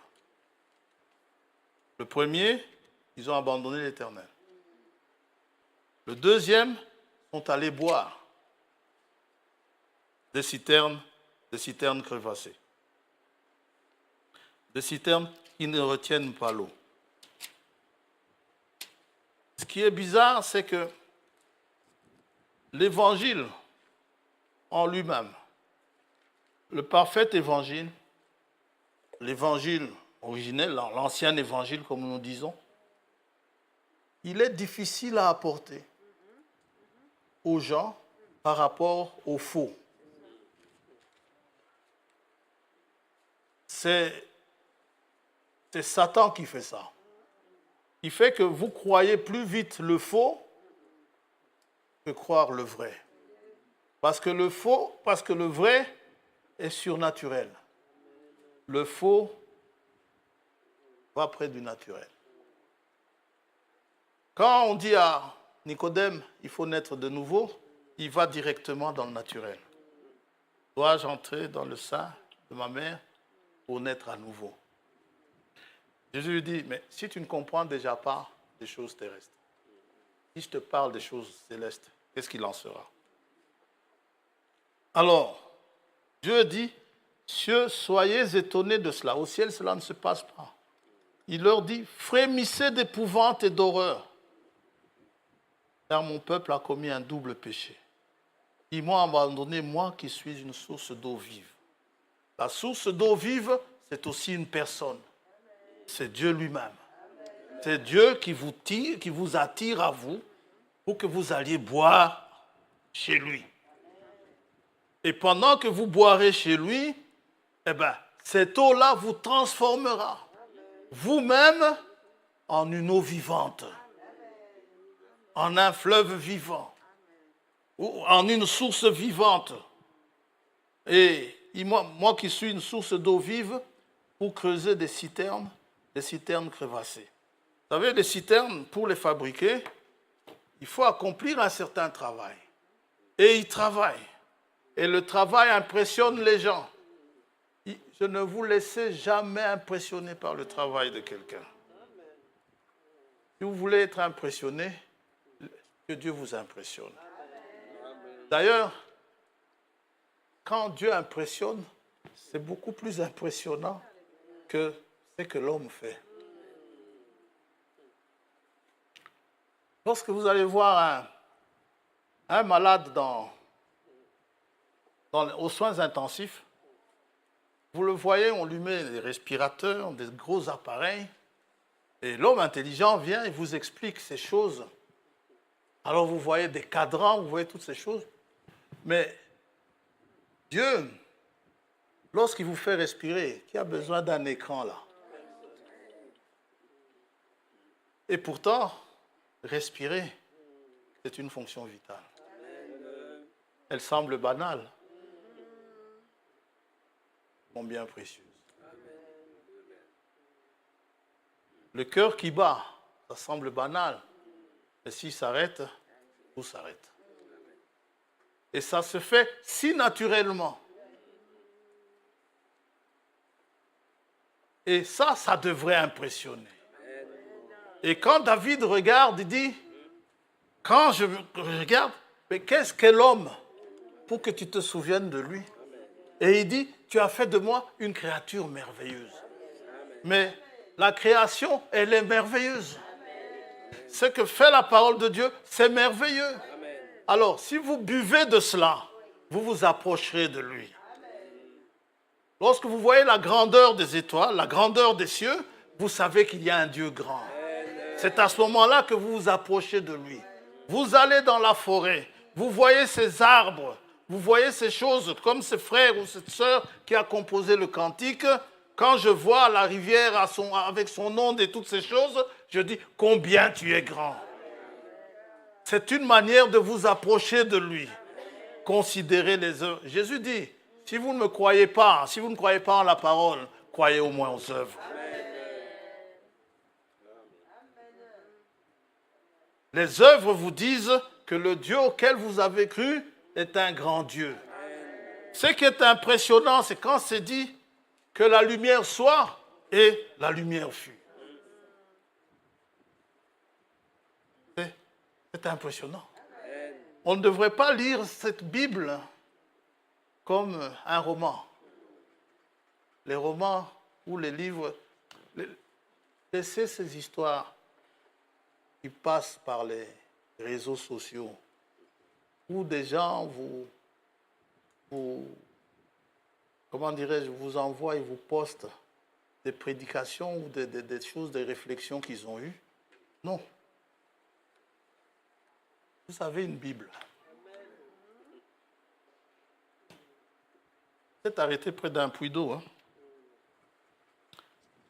Le premier, ils ont abandonné l'Éternel. Le deuxième, ils sont allés boire des citernes crevassées. Des citernes qui ne retiennent pas l'eau. Ce qui est bizarre, c'est que l'évangile en lui-même, le parfait évangile, l'évangile originel, l'ancien évangile comme nous disons, il est difficile à apporter aux gens par rapport au faux. C'est Satan qui fait ça. Il fait que vous croyez plus vite le faux que croire le vrai. Parce que le vrai est surnaturel. Le faux va près du naturel. Quand on dit à Nicodème, il faut naître de nouveau, il va directement dans le naturel. Dois-je entrer dans le sein de ma mère pour naître à nouveau? Jésus lui dit, mais si tu ne comprends déjà pas des choses terrestres, si je te parle des choses célestes, qu'est-ce qu'il en sera? Alors, Dieu dit, cieux, soyez étonnés de cela. Au ciel, cela ne se passe pas. Il leur dit, frémissez d'épouvante et d'horreur, car mon peuple a commis un double péché. Ils m'ont abandonné, moi qui suis une source d'eau vive. La source d'eau vive, c'est aussi une personne. C'est Dieu lui-même. C'est Dieu qui vous tire, qui vous attire à vous pour que vous alliez boire chez lui. Et pendant que vous boirez chez lui, cette eau-là vous transformera vous-même en une eau vivante, en un fleuve vivant, ou en une source vivante. Et moi qui suis une source d'eau vive, pour creuser des citernes crevassées. Vous savez, les citernes, pour les fabriquer, il faut accomplir un certain travail. Et ils travaillent. Et le travail impressionne les gens. Je ne vous laissez jamais impressionner par le travail de quelqu'un. Si vous voulez être impressionné, que Dieu vous impressionne. D'ailleurs, quand Dieu impressionne, c'est beaucoup plus impressionnant que ce que l'homme fait. Lorsque vous allez voir un malade aux soins intensifs, vous le voyez, on lui met des respirateurs, des gros appareils, et l'homme intelligent vient et vous explique ces choses. Alors vous voyez des cadrans, vous voyez toutes ces choses. Mais Dieu, lorsqu'il vous fait respirer, qui a besoin d'un écran là? Et pourtant, respirer, c'est une fonction vitale. Elle semble banale, mais bien précieuse. Le cœur qui bat, ça semble banal, mais s'il s'arrête, tout s'arrête. Et ça se fait si naturellement. Et ça devrait impressionner. Et quand David regarde, il dit, quand je regarde, mais qu'est-ce qu'est l'homme pour que tu te souviennes de lui? Et il dit, tu as fait de moi une créature merveilleuse. Mais la création, elle est merveilleuse. Ce que fait la parole de Dieu, c'est merveilleux. Alors, si vous buvez de cela, vous vous approcherez de lui. Lorsque vous voyez la grandeur des étoiles, la grandeur des cieux, vous savez qu'il y a un Dieu grand. C'est à ce moment-là que vous vous approchez de lui. Vous allez dans la forêt, vous voyez ces arbres, vous voyez ces choses comme ce frère ou cette sœur qui a composé le cantique. Quand je vois la rivière avec son onde et toutes ces choses, je dis combien tu es grand. C'est une manière de vous approcher de lui. Considérez les œuvres. Jésus dit, si vous ne me croyez pas, si vous ne croyez pas en la parole, croyez au moins aux œuvres. Les œuvres vous disent que le Dieu auquel vous avez cru est un grand Dieu. Ce qui est impressionnant, c'est quand c'est dit que la lumière soit et la lumière fut. C'est impressionnant. On ne devrait pas lire cette Bible comme un roman. Les romans ou les livres, laissez ces histoires qui passent par les réseaux sociaux, où des gens comment dirais-je, vous envoient et vous postent des prédications ou des choses, des réflexions qu'ils ont eues. Non. Vous avez une Bible. Vous êtes arrêté près d'un puits d'eau. Hein?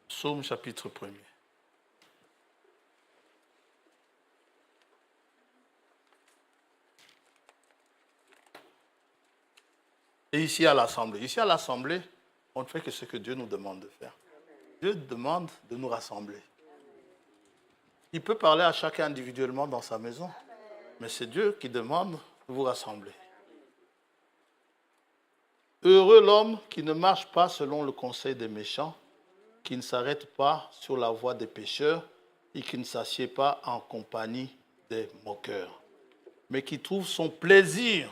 Psaume chapitre 1er. Et ici à l'Assemblée, on ne fait que ce que Dieu nous demande de faire. Dieu demande de nous rassembler. Il peut parler à chacun individuellement dans sa maison, mais c'est Dieu qui demande de vous rassembler. Heureux l'homme qui ne marche pas selon le conseil des méchants, qui ne s'arrête pas sur la voie des pécheurs et qui ne s'assied pas en compagnie des moqueurs, mais qui trouve son plaisir.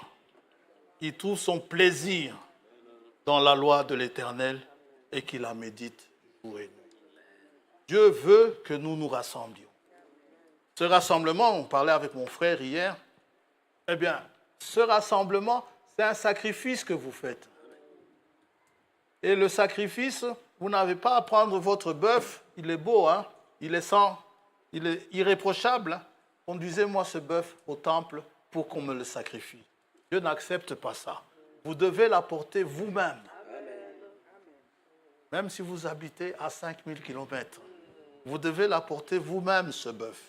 Il trouve son plaisir dans la loi de l'Éternel et qu'il la médite jour et nuit. Dieu veut que nous nous rassemblions. Ce rassemblement, on parlait avec mon frère hier, eh bien, ce rassemblement, c'est un sacrifice que vous faites. Et le sacrifice, vous n'avez pas à prendre votre bœuf, il est beau, hein? Il est irréprochable. Hein? Conduisez-moi ce bœuf au temple pour qu'on me le sacrifie. Dieu n'accepte pas ça. Vous devez l'apporter vous-même. Même si vous habitez à 5000 km, vous devez l'apporter vous-même, ce bœuf,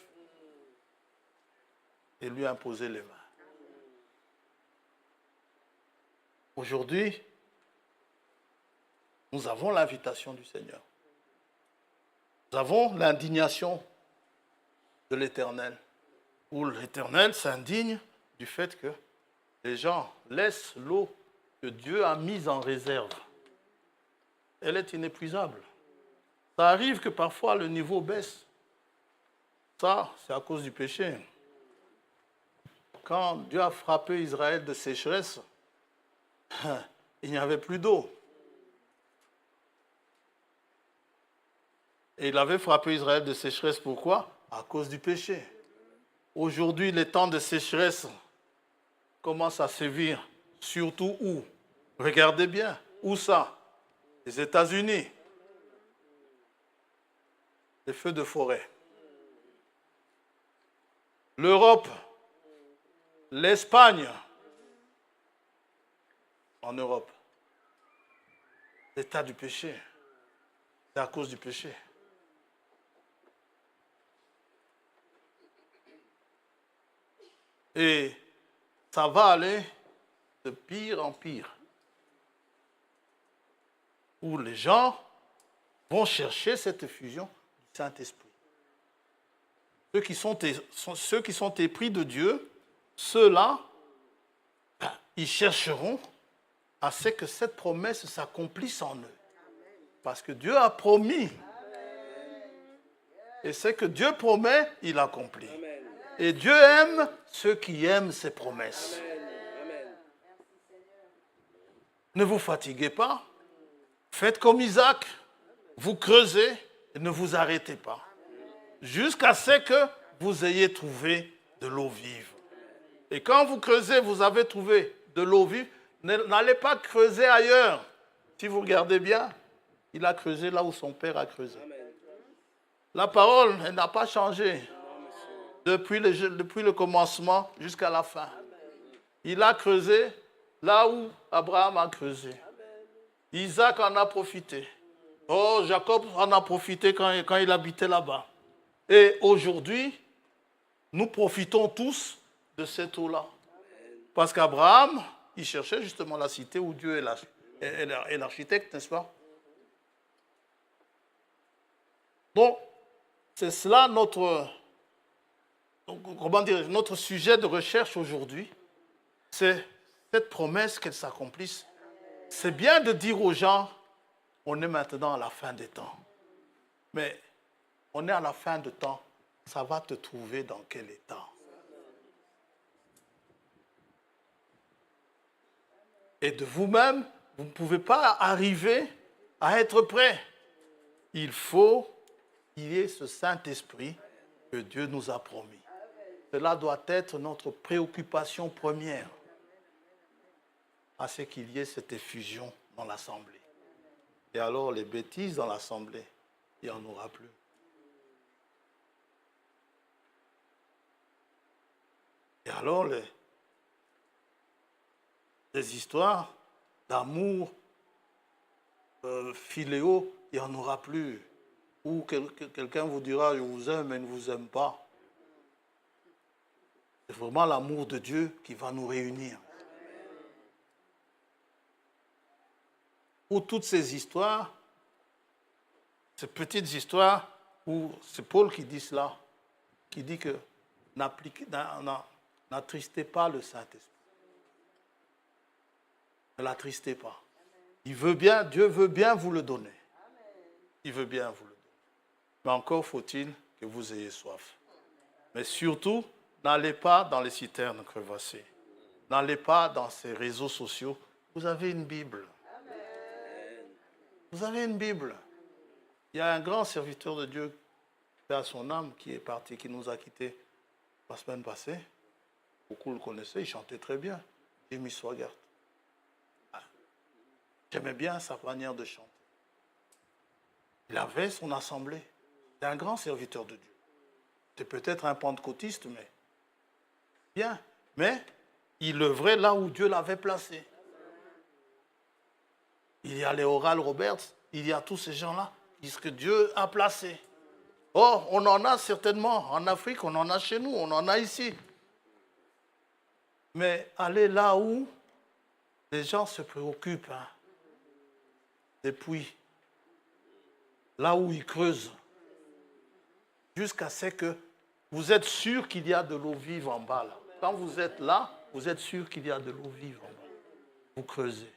et lui imposer les mains. Aujourd'hui, nous avons l'invitation du Seigneur. Nous avons l'indignation de l'Éternel, où l'Éternel s'indigne du fait que les gens laissent l'eau que Dieu a mise en réserve. Elle est inépuisable. Ça arrive que parfois le niveau baisse. Ça, c'est à cause du péché. Quand Dieu a frappé Israël de sécheresse, il n'y avait plus d'eau. Et il avait frappé Israël de sécheresse, pourquoi? À cause du péché. Aujourd'hui, les temps de sécheresse commencent à sévir. Surtout où? Regardez bien. Où ça? Les États-Unis. Les feux de forêt. L'Europe. L'Espagne. En Europe. L'état du péché. C'est à cause du péché. Et ça va aller de pire en pire. Où les gens vont chercher cette effusion du Saint-Esprit. Ceux qui sont épris de Dieu, ceux-là, ils chercheront à ce que cette promesse s'accomplisse en eux. Parce que Dieu a promis. Et ce que Dieu promet, il accomplit. Et Dieu aime ceux qui aiment ses promesses. Ne vous fatiguez pas. Faites comme Isaac. Vous creusez et ne vous arrêtez pas. Jusqu'à ce que vous ayez trouvé de l'eau vive. Et quand vous creusez, vous avez trouvé de l'eau vive. N'allez pas creuser ailleurs. Si vous regardez bien, il a creusé là où son père a creusé. La parole, elle n'a pas changé depuis le commencement jusqu'à la fin. Il a creusé là où Abraham a creusé. Isaac en a profité. Oh, Jacob en a profité quand il habitait là-bas. Et aujourd'hui, nous profitons tous de cette eau-là. Parce qu'Abraham, il cherchait justement la cité où Dieu est l'architecte, n'est-ce pas? Donc, c'est cela notre sujet de recherche aujourd'hui. C'est cette promesse qu'elle s'accomplisse. C'est bien de dire aux gens, on est maintenant à la fin des temps. Mais on est à la fin de temps, ça va te trouver dans quel état? Et de vous-même, vous ne pouvez pas arriver à être prêt. Il faut qu'il y ait ce Saint-Esprit que Dieu nous a promis. Cela doit être notre préoccupation première, à ce qu'il y ait cette effusion dans l'Assemblée. Et alors, les bêtises dans l'Assemblée, il n'y en aura plus. Et alors, les histoires d'amour, philéo, il n'y en aura plus. Ou quelqu'un vous dira, je vous aime, mais ne vous aime pas. C'est vraiment l'amour de Dieu qui va nous réunir. Ou toutes ces histoires, ces petites histoires, où c'est Paul qui dit cela, qui dit que n'attristez pas le Saint-Esprit. Ne l'attristez pas. Il veut bien, Dieu veut bien vous le donner. Il veut bien vous le donner. Mais encore faut-il que vous ayez soif. Mais surtout, n'allez pas dans les citernes crevassées. N'allez pas dans ces réseaux sociaux. Vous avez une Bible. Vous avez une Bible. Il y a un grand serviteur de Dieu, paix à son âme, qui est parti, qui nous a quittés la semaine passée. Beaucoup le connaissaient, il chantait très bien. Jimmy Swaggart. J'aimais bien sa manière de chanter. Il avait son assemblée. C'est un grand serviteur de Dieu. C'est peut-être un pentecôtiste, mais bien. Mais il œuvrait là où Dieu l'avait placé. Il y a les Oral Roberts, il y a tous ces gens-là, que Dieu a placés. Oh, on en a certainement en Afrique, on en a chez nous, on en a ici. Mais allez là où les gens se préoccupent. Des puits. Là où ils creusent. Jusqu'à ce que vous êtes sûr qu'il y a de l'eau vive en bas. Là. Quand vous êtes là, vous êtes sûr qu'il y a de l'eau vive en bas. Vous creusez.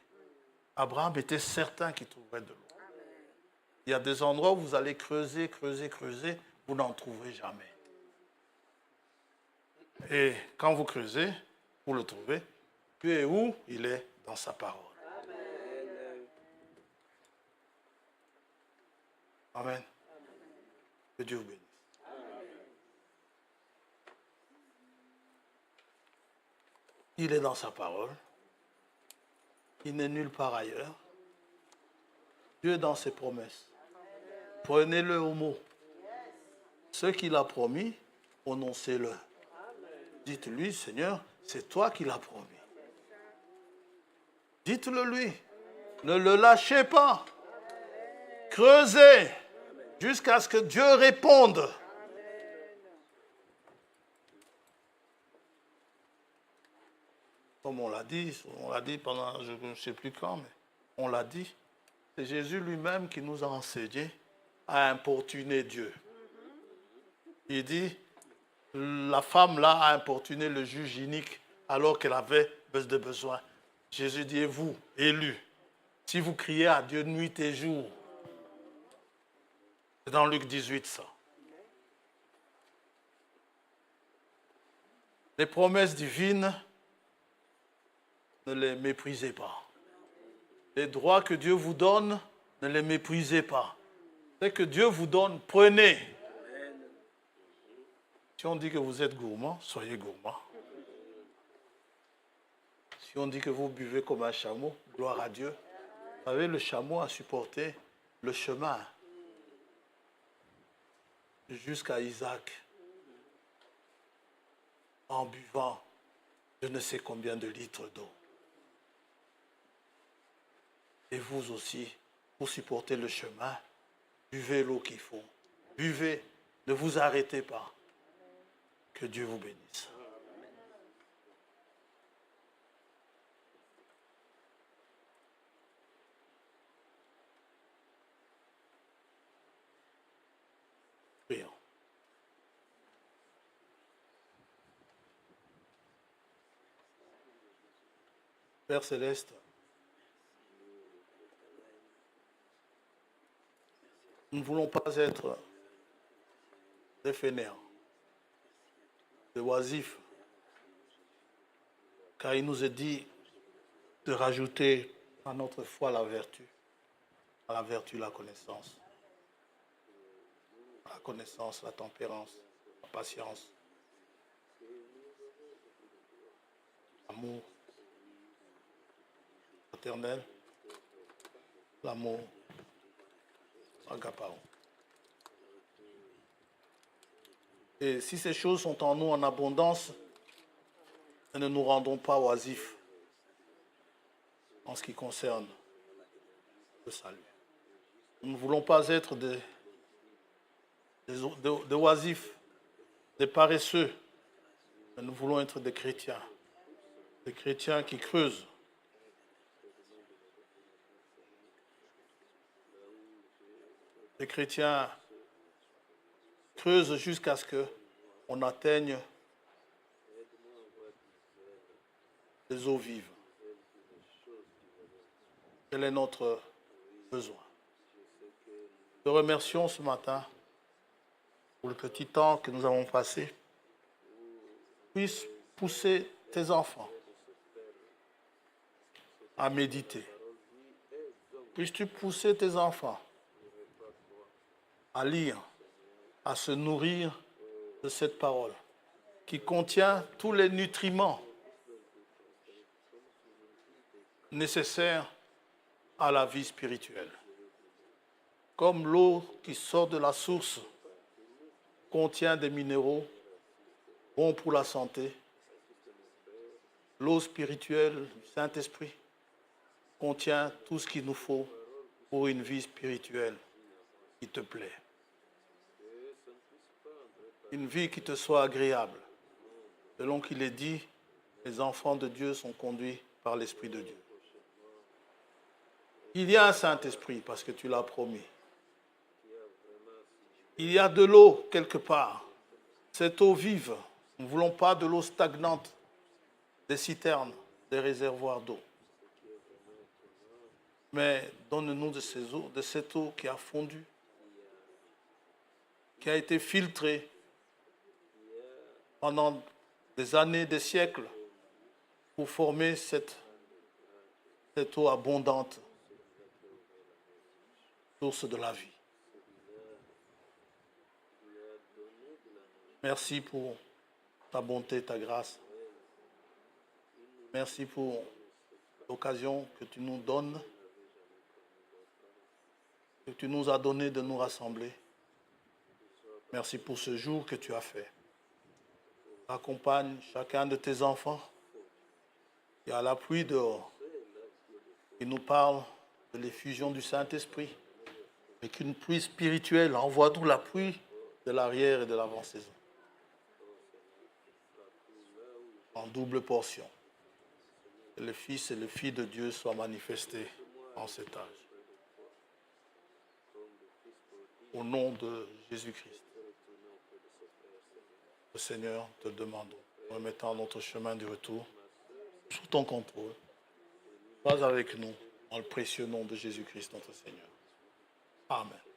Abraham était certain qu'il trouverait de l'eau. Il y a des endroits où vous allez creuser, vous n'en trouverez jamais. Et quand vous creusez, vous le trouvez. Dieu est où? Il est dans sa parole. Amen. Que Dieu vous bénisse. Il est dans sa parole. Il n'est nulle part ailleurs. Dieu est dans ses promesses. Prenez-le au mot. Ce qu'il a promis, prononcez-le. Dites-lui, Seigneur, c'est toi qui l'as promis. Dites-le lui. Ne le lâchez pas. Creusez jusqu'à ce que Dieu réponde. Comme on l'a dit pendant, je ne sais plus quand, mais on l'a dit. C'est Jésus lui-même qui nous a enseigné à importuner Dieu. Il dit, la femme là a importuné le juge inique alors qu'elle avait de besoin. Jésus dit, et vous, élus, si vous criez à Dieu nuit et jour, c'est dans Luc 18 ça. Les promesses divines, ne les méprisez pas. Les droits que Dieu vous donne, ne les méprisez pas. Ce que Dieu vous donne, prenez. Si on dit que vous êtes gourmand, soyez gourmand. Si on dit que vous buvez comme un chameau, gloire à Dieu. Vous savez, le chameau a supporté le chemin jusqu'à Isaac en buvant je ne sais combien de litres d'eau. Et vous aussi, pour supporter le chemin, buvez l'eau qu'il faut. Buvez, ne vous arrêtez pas. Que Dieu vous bénisse. Prions. Père Céleste, nous ne voulons pas être des fainéants, des oisifs, car il nous est dit de rajouter à notre foi la vertu, à la vertu la connaissance, à la connaissance la tempérance, la patience, l'amour fraternel, l'amour agapao. Et si ces choses sont en nous en abondance, ne nous rendons pas oisifs en ce qui concerne le salut. Nous ne voulons pas être des oisifs, des paresseux, mais nous voulons être des chrétiens qui creusent. Les chrétiens creusent jusqu'à ce qu'on atteigne les eaux vives. Quel est notre besoin? Te remercions ce matin pour le petit temps que nous avons passé. Puisse pousser tes enfants à méditer. Puisses-tu pousser tes enfants à lire, à se nourrir de cette parole qui contient tous les nutriments nécessaires à la vie spirituelle. Comme l'eau qui sort de la source contient des minéraux bons pour la santé, l'eau spirituelle du Saint-Esprit contient tout ce qu'il nous faut pour une vie spirituelle qui te plaît. Une vie qui te soit agréable. Selon qu'il est dit, les enfants de Dieu sont conduits par l'Esprit de Dieu. Il y a un Saint-Esprit parce que tu l'as promis. Il y a de l'eau quelque part. Cette eau vive. Nous ne voulons pas de l'eau stagnante, des citernes, des réservoirs d'eau. Mais donne-nous de ces eaux, de cette eau qui a fondu, qui a été filtrée pendant des années, des siècles, pour former cette eau abondante, source de la vie. Merci pour ta bonté, ta grâce. Merci pour l'occasion que tu nous donnes, que tu nous as donné de nous rassembler. Merci pour ce jour que tu as fait. Accompagne chacun de tes enfants qui a la pluie dehors, qui nous parle de l'effusion du Saint-Esprit, et qu'une pluie spirituelle, envoie-nous la pluie de l'arrière et de l'avant-saison, en double portion. Que le Fils et le Fils de Dieu soient manifestés en cet âge. Au nom de Jésus-Christ. Le Seigneur, te demandons, remettant notre chemin du retour, sous ton contrôle. Sois avec nous, dans le précieux nom de Jésus-Christ, notre Seigneur. Amen.